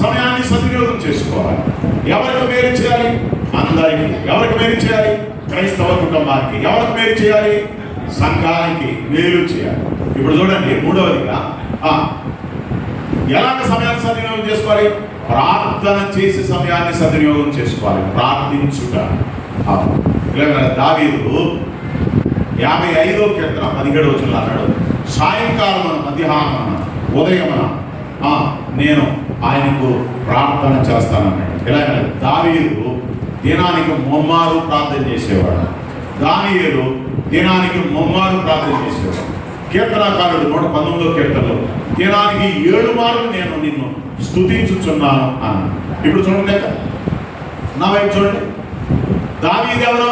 సమయాన్ని సద్వినియోగం చేసుకోవాలి. ఎవరికి మేలు చేయాలి? అందరికీ. ఎవరికి మేలు చేయాలి? క్రైస్తవ కుటుంబానికి. ఎవరికి మేలు చేయాలి? సంఘానికి మేలు చేయాలి. ఇప్పుడు చూడండి 3వదిగా ఎలాగ సమయాన్ని సద్వినియోగం చేసుకోవాలి? ప్రార్థన చేసి సమయాన్ని సద్వినియోగం చేసుకోవాలి. ప్రార్థించుట. దావీదు 55వ కీర్తన 17వ వచనంలో అన్నాడు, సాయంకాలం మధ్యాహ్నం ఉదయమున నేను ఆయనకు ప్రార్థన చేస్తానన్నాడు. ఇలా దావీదు దినానికి ముమ్మారు ప్రార్థన చేసేవాడు. దానియేలు దినానికి ముమ్మారు ప్రార్థన చేసేవాడు. కీర్తనాకారుడు 119వ కీర్తనలో దినానికి 7 మార్లు నేను నిన్ను స్తుతించుచున్నాను అన్నాడు. ఇప్పుడు చూడండి, నా వైపు చూడండి. దావీదు ఎవరు?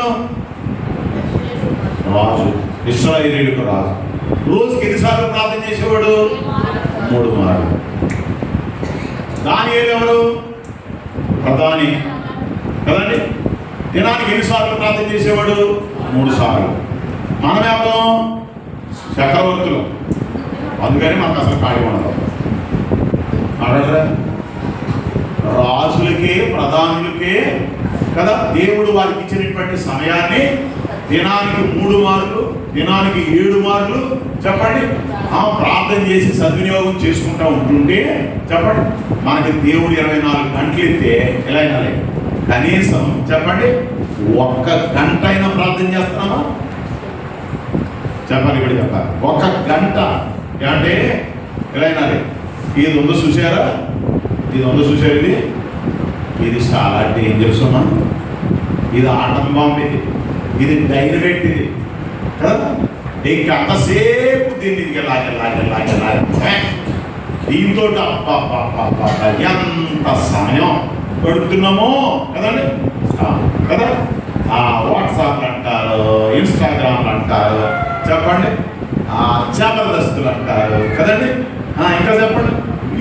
రాజు, ఇశ్రాయేలీయులకు రాజు. రోజుకి ఎన్నిసార్లు ప్రార్థన చేసేవాడు? 3 మార్లు. దానియేలు ఎవరు? ప్రధాని, కదండి. దినానికి ఎన్నిసార్లు ప్రార్థన చేసేవాడు? 3 సార్లు. మనమేమో చక్రవర్తులు, అందుకని మనకు అసలు ఖాళీ ఉండదు. మాట్లాడరా? రాజులకే, ప్రధానులకే కదా దేవుడు వారికి ఇచ్చినటువంటి సమయాన్ని దినానికి 3 మార్లు, దినానికి 7 మార్లు చెప్పండి ప్రార్థన చేసి సద్వినియోగం చేసుకుంటూ ఉంటుంటే చెప్పండి మనకి దేవుడు 24 గంటలు ఇస్తే ఎలా అయినా కనీసం చెప్పండి 1 గంట అయినా ప్రార్థన చేస్తున్నామా? చెప్పాలి, ఇప్పుడు చెప్పాలి. 1 గంట అంటే ఎలా అయినా ఇది ఉందో చూసారా? ఇది ఇది చాలా డేంజరస్ అమ్మా. ఇది ఆటం బాంబు, ఇది డైనమైట్, ఇది కదా. ఇంక అంతసేపు దీన్ని లాగే దీంతో ఎంత సమయం గడుపుతున్నామో కదండి కదా. వాట్సాప్లు అంటారు, ఇన్స్టాగ్రామ్లు అంటారు చెప్పండి, జబర్దస్తులు అంటారు కదండి. ఇంకా చెప్పండి,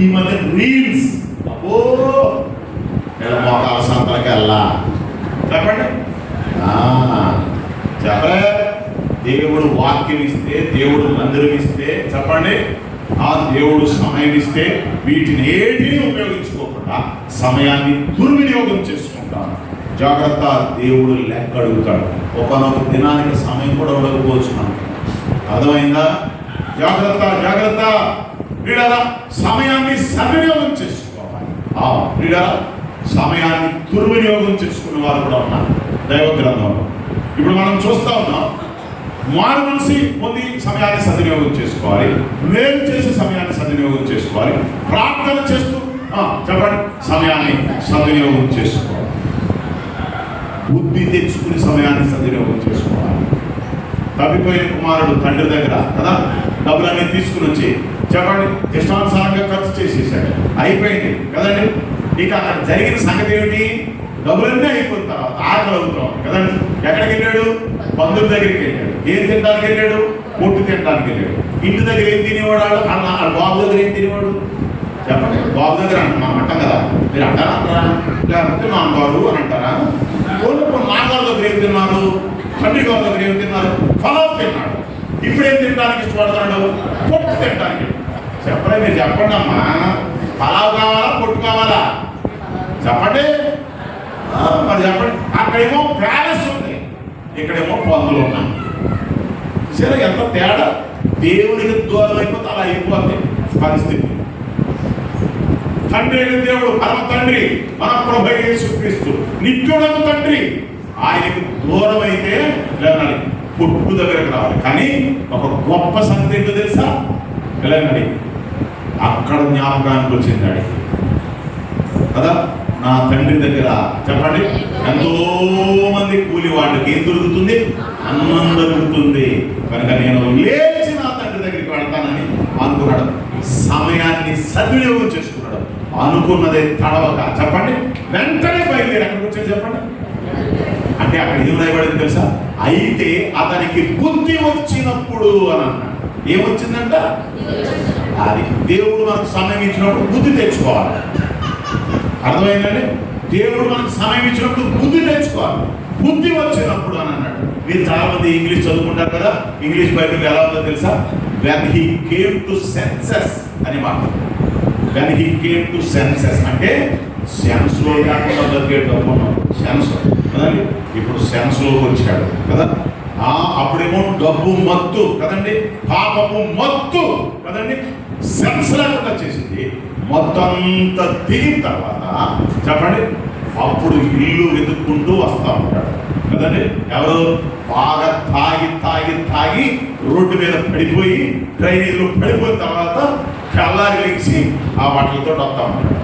ఈ మధ్య రీల్స్, అబ్బో మోకాల సంతలకి వెళ్ళా చెప్పండి. చెప్పలే, దేవుడు వాక్యం ఇస్తే, దేవుడు మందిరం ఇస్తే చెప్పండి, దేవుడు సమయం ఇస్తే వీటిని ఏటిని ఉపయోగించుకోకుండా సమయాన్ని దుర్వినియోగం చేసుకుంటాను. జాగ్రత్త, దేవుడు లెక్క అడుగుతాడు. ఒకనొక దినానికి సమయం కూడా ఉండకపోవచ్చు మనకి. అర్థమైందా? జాగ్రత్త జాగ్రత్త వీడారా, సమయాన్ని సద్వినియోగం చేసుకోవాలి. వీడారా, సమయాన్ని దుర్వినియోగం చేసుకునే వారు కూడా ఉన్నారు దైవ గ్రంథంలో. ఇప్పుడు మనం చూస్తా ఉన్నాం, మారు మనసి పొంది సమయాన్ని సద్వినియోగం చేసుకోవాలి, మేలు చేసే సమయాన్ని సద్వినియోగం చేసుకోవాలి, ప్రార్థన చేస్తూ చెప్పండి సమయాన్ని సద్వినియోగం చేసుకోవాలి, బుద్ధి తెచ్చుకుని సమయాన్ని సద్వినియోగం చేసుకోవాలి. తప్పిపోయిన కుమారుడు తండ్రి దగ్గర కదా డబ్బులన్నీ తీసుకుని వచ్చి చెప్పండి ఇష్టానుసారంగా ఖర్చు చేసేసాడు, అయిపోయింది కదండి. ఇక అక్కడ జరిగిన సంగతి ఏమిటి? డబ్బులన్నీ అయిపోయిన తర్వాత ఆకలి అవుతాం కదండి. ఎక్కడికి వెళ్ళాడు? బంధువుల దగ్గరికి వెళ్ళాడు. ఏం తినడానికి వెళ్ళాడు? పొట్టు తినడానికి వెళ్ళాడు. ఇంటి దగ్గర ఏం తినేవాడు? బాబు దగ్గర ఏం తినేవాడు? చెప్పండి, బాబు దగ్గర మనం అంటాం కదా, మీరు అంటారా? లేకపోతే నాన్నగారు అని అంటారా? నాన్నగారు దగ్గర ఏం తిన్నారు? తండ్రి గారి దగ్గర ఏం తిన్నారు? ఫలం తిన్నాడు. ఇప్పుడు ఏం తినడానికి ఇష్టపడుతున్నాడు? పొట్టు తినడానికి. చెప్పండి, మీరు చెప్పండి అమ్మా, ఫలావ్ కావాలా పొట్టు కావాలా? చెప్పండి మరి చెప్పండి. అక్కడేమో ప్యాలెస్ ఉంది, ఇక్కడేమో పందులు ఉన్నాయి. సరే, ఎంత తేడా! దేవుడికి దూరం అయిపోతే అలా అయిపోతుంది పరిస్థితి. తండ్రి అయిన దేవుడు, పరమ తండ్రి, మన ప్రభువైన యేసుక్రీస్తు నిత్యుడగు తండ్రి, ఆయనకి దూరం అయితే వెళ్ళాలి, పొట్టు దగ్గరకు రావాలి. కానీ ఒక గొప్ప సంగతి ఏంటో తెలుసా? వెళ్ళాలి, అక్కడ జ్ఞాపకానికి వచ్చింది కదా, నా తండ్రి దగ్గర చెప్పండి ఎంతో మంది కూలి వాళ్ళకి ఏం దొరుకుతుంది? అన్నం దొరుకుతుంది. కనుక నేను లేచి నా తండ్రి దగ్గరికి వెళ్తానని అనుకున్నాడు. సమయాన్ని సద్వినియోగం చేసుకున్నాడు. అనుకున్నదే తడవక చెప్పండి వెంటనే బయలుదేరి ఎక్కడికి వచ్చాడు చెప్పండి. అంటే అక్కడ ఏం రాయబడింది తెలుసా? అయితే అతనికి బుద్ధి వచ్చినప్పుడు అని అన్నాడు. ఏమొచ్చిందంట? అది దేవుడు మనకు సమయం ఇచ్చినప్పుడు బుద్ధి తెచ్చుకోవాలి. అర్థమైందండి? దేవుడు మనకు సమయం ఇచ్చినప్పుడు బుద్ధి తెచ్చుకోవాలి. బుద్ధి వచ్చినప్పుడు అని అన్నాడు. మీరు చాలా మంది ఇంగ్లీష్ చదువుకుంటారు కదా, ఇంగ్లీష్ బైబిల్ ఎలా ఉందో తెలుసా? When he came to senses అని మాట్లాడు. When he came to senses అంటే సెన్స్లో కాకుండా బతికేటప్పుడు సెన్స్ కదండి. ఇప్పుడు సెన్స్లోకి వచ్చాడు కదా. అప్పుడేమో డబ్బు మత్తు కదండి, పాపము మత్తు కదండి, సెన్స్ లేకుండా చేసింది. మొత్తం అంతా దిగిన తర్వాత చెప్పండి అప్పుడు ఇల్లు వెతుక్కుంటూ వస్తూ ఉంటాడు కదండి. ఎవరు? బాగా తాగి తాగి తాగి రోడ్డు మీద పడిపోయి డ్రైనేజ్లో పడిపోయిన తర్వాత తెల్లారి లేచి ఆ బట్టలతో వస్తూ ఉంటాడు.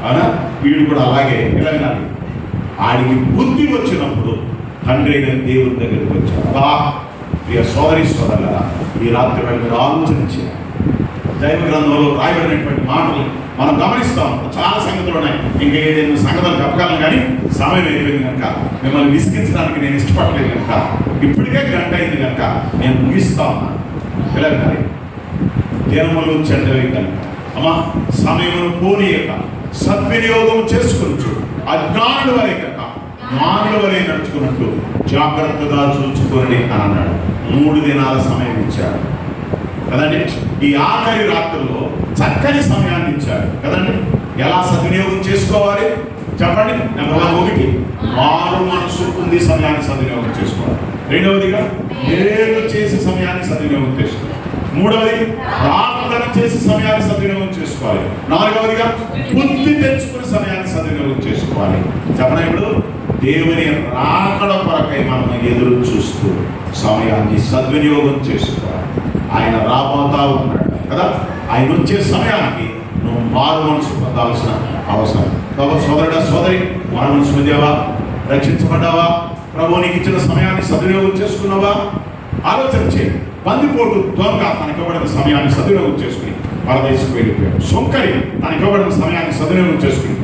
అవునా? వీడు కూడా అలాగే ఇలాగనాలి. ఆడికి బుద్ధి వచ్చినప్పుడు తండ్రి అయిన దేవుని దగ్గరికి వచ్చాడు. ప్రియ సోదరి సోదరులారా, ఈ రాత్రి మీరు ఆలోచించారు. దైవ గ్రంథంలో రాయబడినటువంటి మాటలు మనం గమనిస్తాం. చాలా సంగతులు ఉన్నాయి, ఇంకా ఏదైనా సంగతులు చెప్పగలను, కానీ సమయం అయిపోయింది కనుక మిమ్మల్ని విసిగించడానికి నేను ఇష్టపడలేదు కనుక ఇప్పటికే గంట అయింది కనుక నేను ముగిస్తా ఉన్నాను. వెళ్ళాలి దినములు చెడ్డవి కనుక అమ్మా సమయమును పోనీయక సద్వినియోగం చేసుకుని అజ్ఞానుల వరే కనుక జ్ఞానుల వలె నడుచుకున్నట్టు జాగ్రత్తగా చూచుకోండి అని అన్నాడు. 3 దినాల సమయం ఇచ్చాడు కదండి. ఈ ఆఖరి రాత్రుల్లో చక్కని సమయాన్ని ఇచ్చాడు కదండి. ఎలా సద్వినియోగం చేసుకోవాలి చెప్పండి. నెంబర్ 1 మారు మనసు ఉంది సమయాన్ని సద్వినియోగం చేసుకోవాలి. రెండవదిగా మేలు చేసే సమయాన్ని సద్వినియోగం చేసుకోవాలి. మూడవది ప్రార్థన చేసే సమయాన్ని సద్వినియోగం చేసుకోవాలి. నాలుగవదిగా బుద్ధి తెచ్చుకునే సమయాన్ని సద్వినియోగం చేసుకోవాలి. చెప్పండి. ఇప్పుడు దేవుని రాకడ కొరకై మనం ఎదురు చూస్తూ సమయాన్ని సద్వినియోగం చేసుకోవాలి. ఆయన రాబోతా ఉన్నాడు కదా. ఆయన వచ్చే సమయానికి నువ్వు మారు మనసు పొందాల్సిన అవసరం. కాబట్టి సోదరుడా సోదరి, మారు మనసు పొందావా? రక్షించబడ్డావా? ప్రభు నీకు ఇచ్చిన సమయాన్ని సద్వినియోగం చేసుకున్నావా? ఆలోచన చేయి. బందిపోటు దొంగ తనకి ఇవ్వబడిన సమయాన్ని సద్వినియోగం చేసుకుని పరదేశం వెళ్ళిపోయాడు. సొంకరి తనకి ఇవ్వబడిన సమయాన్ని సద్వినియోగం చేసుకుని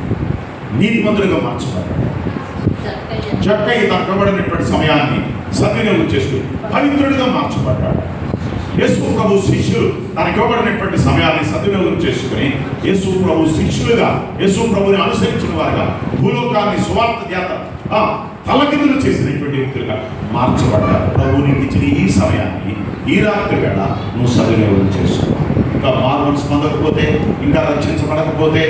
నీతిమంతుడిగా మార్చబడ్డాడు. జక్కయ్య తనకి ఇవ్వబడినటువంటి సమయాన్ని సద్వినియోగం చేసుకుని పవిత్రుడిగా మార్చబడ్డాడు. యేసు ప్రభు శిష్యులు తనకి ఇవ్వబడినటువంటి సమయాన్ని సద్వినియోగం చేసుకుని యేసు ప్రభు శిష్యులుగా, యేసు ప్రభుని అనుసరించిన వారుగా భూలోకాన్ని సువార్త చేత తలకిందులు చేసినటువంటి వ్యక్తులుగా మార్చబడ్డారు. ప్రభు నీకు ఇచ్చిన ఈ సమయాన్ని ఈ రాత్రి వేళ నువ్వు సద్వినియోగం చేసుకోవాలి. ఇంకా మారు మనసు పొందకపోతే, ఇంకా రక్షించబడకపోతే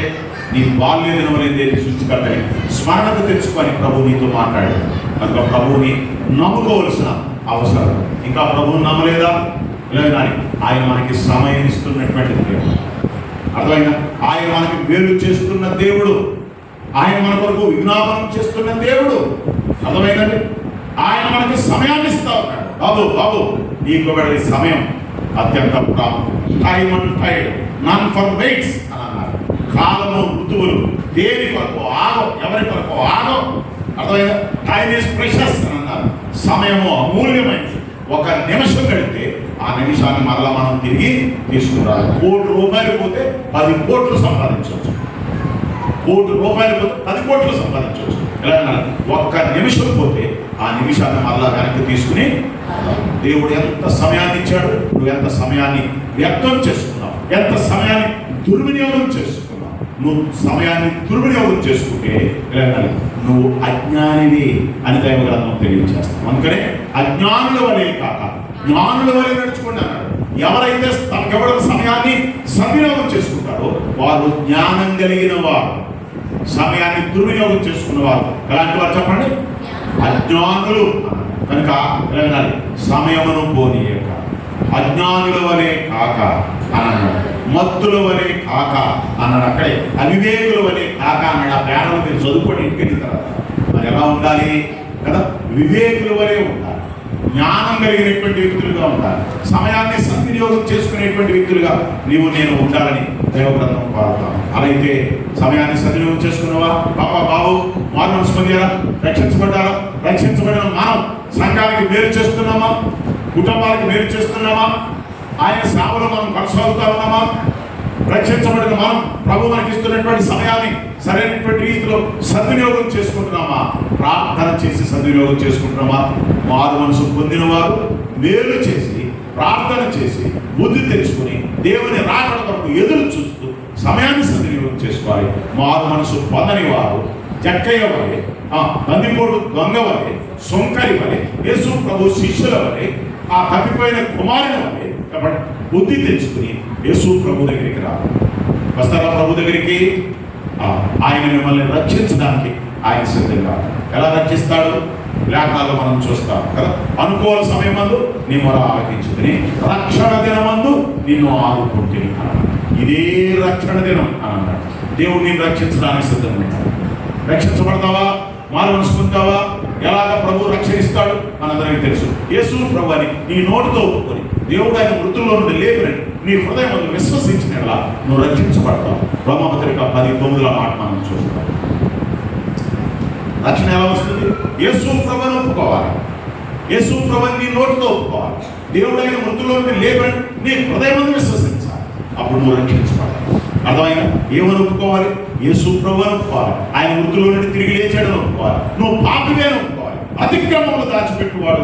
నీ బాల్య దినమనేది సృష్టికర్తని స్మరణకు తెచ్చుకొని ప్రభు నీతో మాట్లాడాడు. కనుక ప్రభువుని నమ్ముకోవలసిన అవసరం. ఇంకా ప్రభువుని నమ్మలేదా? లేదు. ఆయన మనకి సమయం ఇస్తున్నటువంటి దేవుడు. అర్థమైనా? ఆయన మనకి మేలు చేస్తున్న దేవుడు. ఆయన మన కొరకు విజ్ఞాపనం చేస్తున్న దేవుడు. అర్థమైందండి? ఆయన మనకి సమయాన్ని ఇస్తా ఉన్నాడు. బాబు బాబు నీకు ఇవ్వబడే సమయం అత్యంత ప్రాముఖ్యం. Time and tide none for waits అని అన్నారు. కాలము ఋతువులు దేని కొరకు ఆగో, ఎవరి కొరకు ఆగో. అర్థమైందా? టైమ్ ఈజ్ ప్రెషస్ అని అన్నారు. సమయము అమూల్యమైనది. 1 నిమిషం గడితే ఆ నిమిషాన్ని మరలా మనం తిరిగి తీసుకురాలి. ₹1 పోతే 10 కోట్లు సంపాదించవచ్చు. ₹1 పోతే 10 కోట్లు సంపాదించవచ్చు. ఎలా అన్నారు? 1 నిమిషం పోతే ఆ నిమిషాన్ని మరలా వెనక్కి తీసుకుని దేవుడు ఎంత సమయాన్ని ఇచ్చాడు, నువ్వు ఎంత సమయాన్ని వ్యక్తం చేసుకున్నావు, ఎంత సమయాన్ని దుర్వినియోగం చేసుకున్నావు. నువ్వు సమయాన్ని దుర్వినియోగం చేసుకుంటే ఎలా అన్నారు? నువ్వు అజ్ఞానివి అని దైవ గ్రంథం తెలియజేస్తాం. అందుకనే అజ్ఞానుల వలె కాక జ్ఞానుల వలె నడుచుకోండి అన్నాడు. ఎవరైతే తనకెవరైన సమయాన్ని సద్వినియోగం చేసుకుంటారో వారు జ్ఞానం కలిగిన వారు. సమయాన్ని దుర్వినియోగం చేసుకున్నవారు ఎలాంటి వారు చెప్పండి? అజ్ఞానులు. కనుక సమయమును పోనీయక అజ్ఞానుల వలె కాక అన్నాడు. మత్తుల వలె కాక అన్నాడు. అక్కడే అవివేకుల వలె కాక అన్నాడు. ఆ పేరలు మీరు చదువుకొని ఇంటికి తర్వాత మరి ఎలా ఉండాలి కదా? వివేకుల వలె ఉండాలి. జ్ఞానం కలిగినటువంటి వ్యక్తులుగా ఉండాలి. సమయాన్ని సద్వినియోగం చేసుకునేటువంటి వ్యక్తులుగా నీవు నేను ఉండాలని దైవగ్రంథం పాడుతాను. అలా అయితే సమయాన్ని సద్వినియోగం చేసుకున్నావా? బాబు మారు మనసు పొందారా? రక్షించబడ్డారా? రక్షించబడిన మనం సంఘానికి మేలు చేస్తున్నామా? కుటుంబానికి మేలు చేస్తున్నామా? ఆయన సేవలో మనం కొనసాగుతా ఉన్నామా? రక్షించబడిన మనం ప్రభు మనకి ఇస్తున్నటువంటి సమయాన్ని సరైనటువంటి రీతిలో సద్వినియోగం చేసుకుంటున్నామా? ప్రార్థన చేసి సద్వినియోగం చేసుకుంటున్నామా? మారు మనసు పొందిన వారు మేలు చేసి ప్రార్థన చేసి బుద్ధి తెచ్చుకుని దేవుని రాకడ కొరకు ఎదురు చూస్తూ సమయాన్ని సద్వినియోగం చేసుకోవాలి. మారు మనసు పొందని వారు జక్కయ్య వలె, బందిపోటు దొంగ వలె, సొంకరి వలె, యేసు ప్రభు శిష్యుల వలె, ఆ తప్పిపోయిన కుమారుని వలె కాబట్టి బుద్ధి తెచ్చుకుని యేసు ప్రభు దగ్గరికి రావాలి. వస్తారా ప్రభు దగ్గరికి? ఆయన మిమ్మల్ని రక్షించడానికి ఆయన సిద్ధంగా. ఎలా రక్షిస్తాడు? లేఖనాల్లో మనం చూస్తాం కదా. అనుకూల సమయమందు నీ మొర ఆలకించుకుని రక్షణ దినమందు నిన్ను ఆదుకుంటుంది అన్నాడు. ఇదే రక్షణ దినం అని అన్నాడు. దేవుడు నేను రక్షించడానికి సిద్ధంగా ఉంటాడు. రక్షించబడతావా? మారు మనసు పొందావా? ఎలాగ ప్రభు రక్షణిస్తాడు మనందరికీ తెలుసు. యేసు ప్రభు అని నీ నోటితో ఒప్పుకొని దేవుడు ఆయన మృతుల్లో నుండి లేపినట్టు నీ హృదయం విశ్వసించినలా నువ్వు రక్షించబడతావు. రోమపత్రిక 10:9 మాట మనం చూస్తాం. రక్షణ ఎలా వస్తుంది? యేసు ప్రభువుని ఒప్పుకోవాలి. యేసు ప్రభువుని నీ నోటితో ఒప్పుకోవాలి. దేవుడు ఆయన మృతుల్లో నుండి లేపినట్టు నీ హృదయం విశ్వసించాలి. అప్పుడు నువ్వు రక్షించబడతావు. అర్థమైనా? ఏమని ఒప్పుకోవాలి? యేసు ప్రభువుని ఒప్పుకోవాలి. ఆయన మృతుల్లో నుండి తిరిగి లేచాడని ఒప్పుకోవాలి. నువ్వు పాపివే అని ఒప్పుకోవాలి. అతిక్రమములు దాచిపెట్టువాడు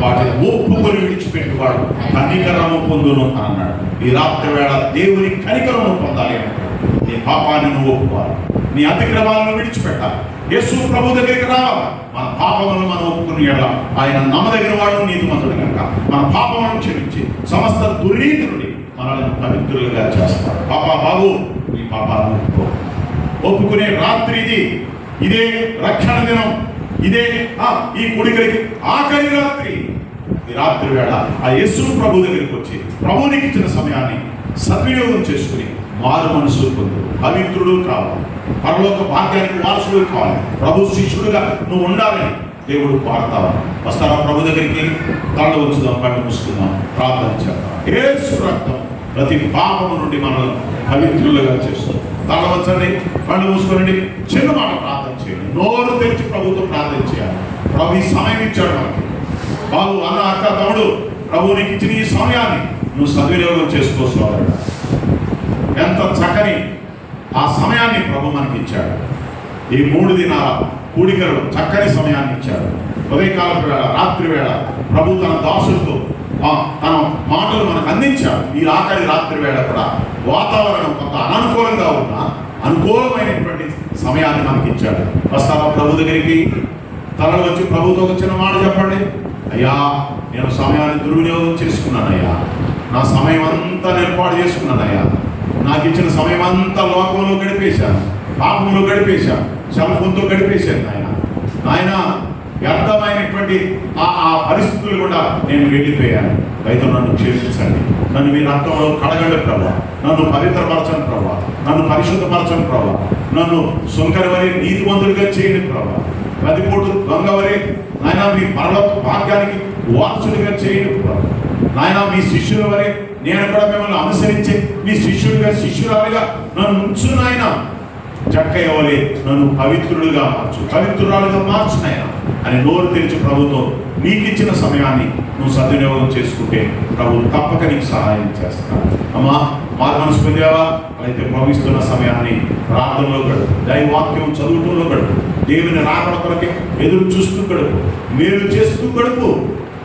వాటిని ఒప్పుకొని విడిచిపెట్టువాడు కనికరము పొందును అన్నాడు. ఈ రాత్రి వేళ దేవుని కనికరము పొందాలి అంటే నీ పాపాన్ని నువ్వు ఒప్పుకోవాలి. నీ అతిక్రమాలను విడిచిపెట్టాలి. యేసు ప్రభు దగ్గరికి రావాలి. మన పాపములను మనం ఒప్పుకుని ఎడల ఆయన నమ్మదగిన వాడు, నీతిమంతుడు కనుక మన పాపములను క్షమించి సమస్త దుర్నీతి నుండి మనల్ని పవిత్రులుగా చేస్తాడు. పాపా బాబు, ఈ పాపాలను ఒప్పుకునే రాత్రి ఇది. ఇదే రక్షణ దినం. ఇదే ఈ కుడికలికి ఆఖరి రాత్రి. ఈ రాత్రి వేళ ఆ యేసు ప్రభు దగ్గరికి వచ్చి ప్రభువునికి ఇచ్చిన సమయాన్ని సద్వినియోగం చేసుకుని మారు మనసు పొందు, పవిత్రుడు కావాలి, పరలోక భాగ్యానికి వారసుడు కావాలి, ప్రభు శిష్యుడుగా నువ్వు ఉండాలని దేవుడు కోరతావు. వస్తారా ప్రభు దగ్గరికి? తల ఉంచుదాం, కళ్ళు మూసుకుందాం, ప్రార్థన చేద్దాం. యేసు రక్తం ప్రతి పాపము నుండి మనల్ని పవిత్రులుగా చేస్తుంది. తల వచ్చండి, కళ్ళు మూసుకోనండి, చిన్న మాట ప్రార్థన చేయండి. నోరు తెరిచి ప్రభుతో ప్రార్థన చేయాలి. ప్రభు ఈ సమయం ఇచ్చాడు మనకి. బాబు, అన్న, అక్క, తమ్ముడు, ప్రభు నీకు ఇచ్చిన ఈ సమయాన్ని నువ్వు సద్వినియోగం చేసుకోవాలి. ఎంత చక్కని ఆ సమయాన్ని ప్రభు మనకి ఇచ్చాడు. ఈ 3 దినాల కూడికలు చక్కని సమయాన్ని ఇచ్చాడు. ఉదయకాల వేళ, రాత్రి వేళ ప్రభు తన దాసులతో తన మాటలు మనకు అందించాడు. ఈ ఆఖరి రాత్రి వేళ కూడా వాతావరణం కొంత అననుకూలంగా ఉన్న అనుకూలమైనటువంటి సమయాన్ని మనకి ఇచ్చాడు. వస్తావా ప్రభు దగ్గరికి? తలలు వచ్చి ప్రభుతో ఒక చిన్న మాట చెప్పండి. అయ్యా, నేను సమయాన్ని దుర్వినియోగం చేసుకున్నానయ్యా. నా సమయం అంతా నేను పాడు చేసుకున్నానయ్యా. నాకు ఇచ్చిన సమయం అంతా లోకంలో గడిపేశాను, పాపంలో గడిపేశాను, సెల్ ఫోన్తో గడిపేశాను. నాయన వ్యర్థమైనటువంటి ఆ పరిస్థితులు కూడా నేను వెళ్ళిపోయాను. అయితే నన్ను క్షమించండి. నన్ను మీ రక్తంలో కడగండి ప్రభా. నన్ను పవిత్రపరచండి ప్రభా. నన్ను పరిశుద్ధపరచండి ప్రభా. నన్ను సుంకరి వరే నీతివంతుడిగా చేయండి ప్రభా. ప్రతిపూట దొంగ వరే నాయన మీ పరలోక భాగ్యానికి వారసుడిగా చేయండి ప్రభా. నాయన మీ శిష్యుల వరే నేను కూడా మిమ్మల్ని అనుసరించే మీ శిష్యుడిగా, శిష్యురాలుగా నన్ను ఉంచు నాయన. చక్కయ్య వలె నన్ను పవిత్రుడుగా మార్చు, పవిత్రురాలుగా మార్చు నాయన అని నోరు తెరిచి ప్రభుతో నీకు ఇచ్చిన సమయాన్ని నువ్వు సద్వినియోగం చేసుకుంటే ప్రభు తప్పక నీకు సహాయం చేస్తాను. అమ్మా, మారు మనసు పొందావా? అయితే ప్రవహిస్తున్న సమయాన్ని ప్రార్థనలో గడుపు, దైవవాక్యం చదువుటంలో గడుపు, దేవుని రాకడ కొరకే ఎదురు చూస్తూ గడుపు, మేలు చేస్తూ గడుపు.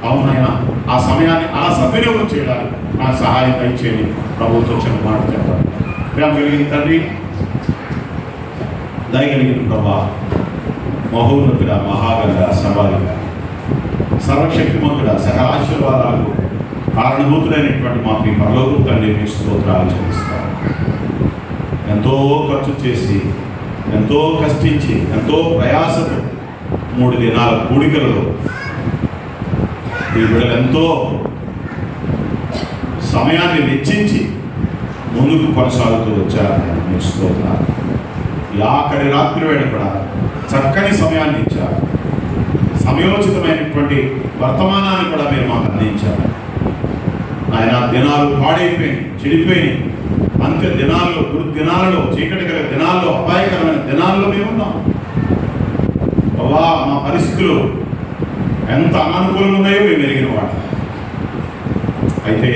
అవునైనా ఆ సమయాన్ని అలా సద్వినియోగం చేయడానికి నాకు సహాయం దయచేయండి. ప్రభుత్వం చిన్న మాట చెప్పాలి. ప్రేమ కలిగిన తండ్రి, దయగలిగిన ప్రభా, మహోన్నతుడ, మహాగంగా, సర్వాధిగా, సర్వశక్తిమంతుడ, సకల ఆశీర్వాదాలకు కారణభూతుడైనటువంటి మాకు ఈ పరలోకపు తండ్రి మీకు స్తోత్రాలు చెల్లిస్తాను. ఎంతో ఖర్చు చేసి, ఎంతో కష్టించి, ఎంతో ప్రయాసతో 3 దినాల కూడికలలో ఈ బిడ్డలు ఎంతో సమయాన్ని వెచ్చించి ముందుకు కొనసాగుతూ వచ్చారు. మీకు స్తోత్రాలు. ఈ ఆఖరి రాత్రి వేళ కూడా చక్కని సమయాన్ని ఇచ్చారు. సమయోచితమైనటువంటి వర్తమానాన్ని కూడా మీరు మాకు అందించారు. ఆయన దినాలు పాడైపోయినాయి, చెడిపోయినాయి. అంత్య దినాల్లో, దుర్దినాలలో, చీకటి గల దినాల్లో, అపాయకరమైన దినాల్లో మేమున్నాం. బాబా, మా పరిస్థితులు ఎంత అనానుకూలంగా ఉన్నాయో మేము ఎరిగిన వాడు. అయితే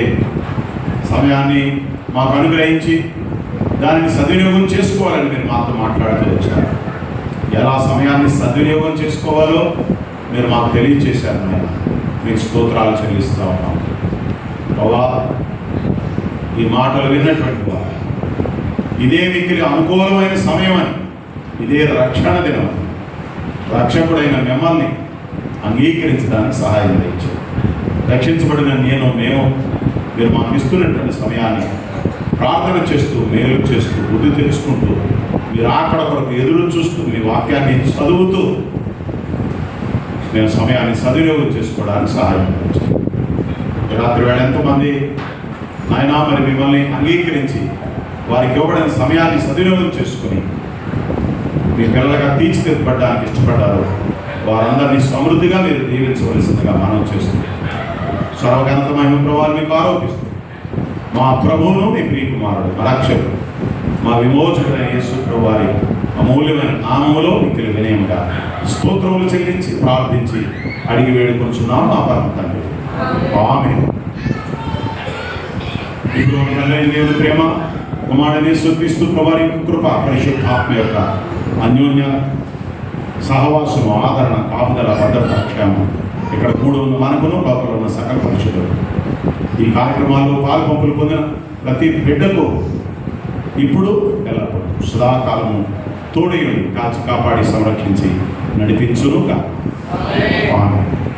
సమయాన్ని మాకు అనుగ్రహించి దానిని సద్వినియోగం చేసుకోవాలని మీరు మాతో మాట్లాడుతూ వచ్చారు. ఎలా సమయాన్ని సద్వినియోగం చేసుకోవాలో మీరు మాకు తెలియజేశారు. నాయన, మీకు స్తోత్రాలు చెల్లిస్తూ ఉన్నాం. బాబా, ఈ మాటలు విన్నటువంటి వారు ఇదే మీకు అనుకూలమైన సమయం అని, ఇదే రక్షణ దినం, రక్షకుడైన మిమ్మల్ని అంగీకరించడానికి సహాయం చేయించారు. రక్షించబడిన మేము మీరు మాకు ఇస్తున్నటువంటి సమయాన్ని ప్రార్థన చేస్తూ, మేలు చేస్తూ, బుద్ధి తెలుసుకుంటూ, మీరు ఆకడ కొరకు ఎదురు చూస్తూ, మీ వాక్యాన్ని చదువుతూ మేము సమయాన్ని సద్వినియోగం చేసుకోవడానికి సహాయం చేయించారు. రాత్రి వేళ ఎంతోమంది ఆయన మరి మిమ్మల్ని అంగీకరించి వారికి ఇవ్వబడిన సమయాన్ని సద్వినియోగం చేసుకుని మీ పిల్లలుగా తీర్చిదిద్దబడడానికి ఇష్టపడ్డారు. వారందరినీ సమృద్ధిగా మీరు దీవించవలసిందిగా మనం చేస్తుంది. సర్వగణత మహిమ ప్రభావాన్ని మీకు ఆరోపిస్తుంది. మా ప్రభువును, మీ ప్రియకుమారుడు, మా రక్షకుడు, మా విమోచకుడైన యేసు ప్రభు వారి అమూల్యమైన నామములో మీకు వినయముగా స్తోత్రములు చెల్లించి ప్రార్థించి అడిగి వేడుకొంచున్నాం మా పరమ తండ్రి. ఆమేన్. ఇప్పుడు దేవుని ప్రేమ, కుమారుడైన యేసుక్రీస్తు ప్రభు వారి కృప, పరిశుద్ధాత్మ యొక్క అన్యోన్య సహవాసము, ఆదరణ, కాపుదల, భద్రత, క్షేమం ఇక్కడ కూడి ఉన్న మనకును, లోపల ఉన్న సకల పరిశుద్ధులు, ఈ కార్యక్రమాల్లో పాల్పంపులు పొందిన ప్రతి బిడ్డకు ఇప్పుడు ఎల్లప్పుడూ సదాకాలము తోడయుండి కాచి కాపాడి సంరక్షించి నడిపించును కాదు. ఆమేన్.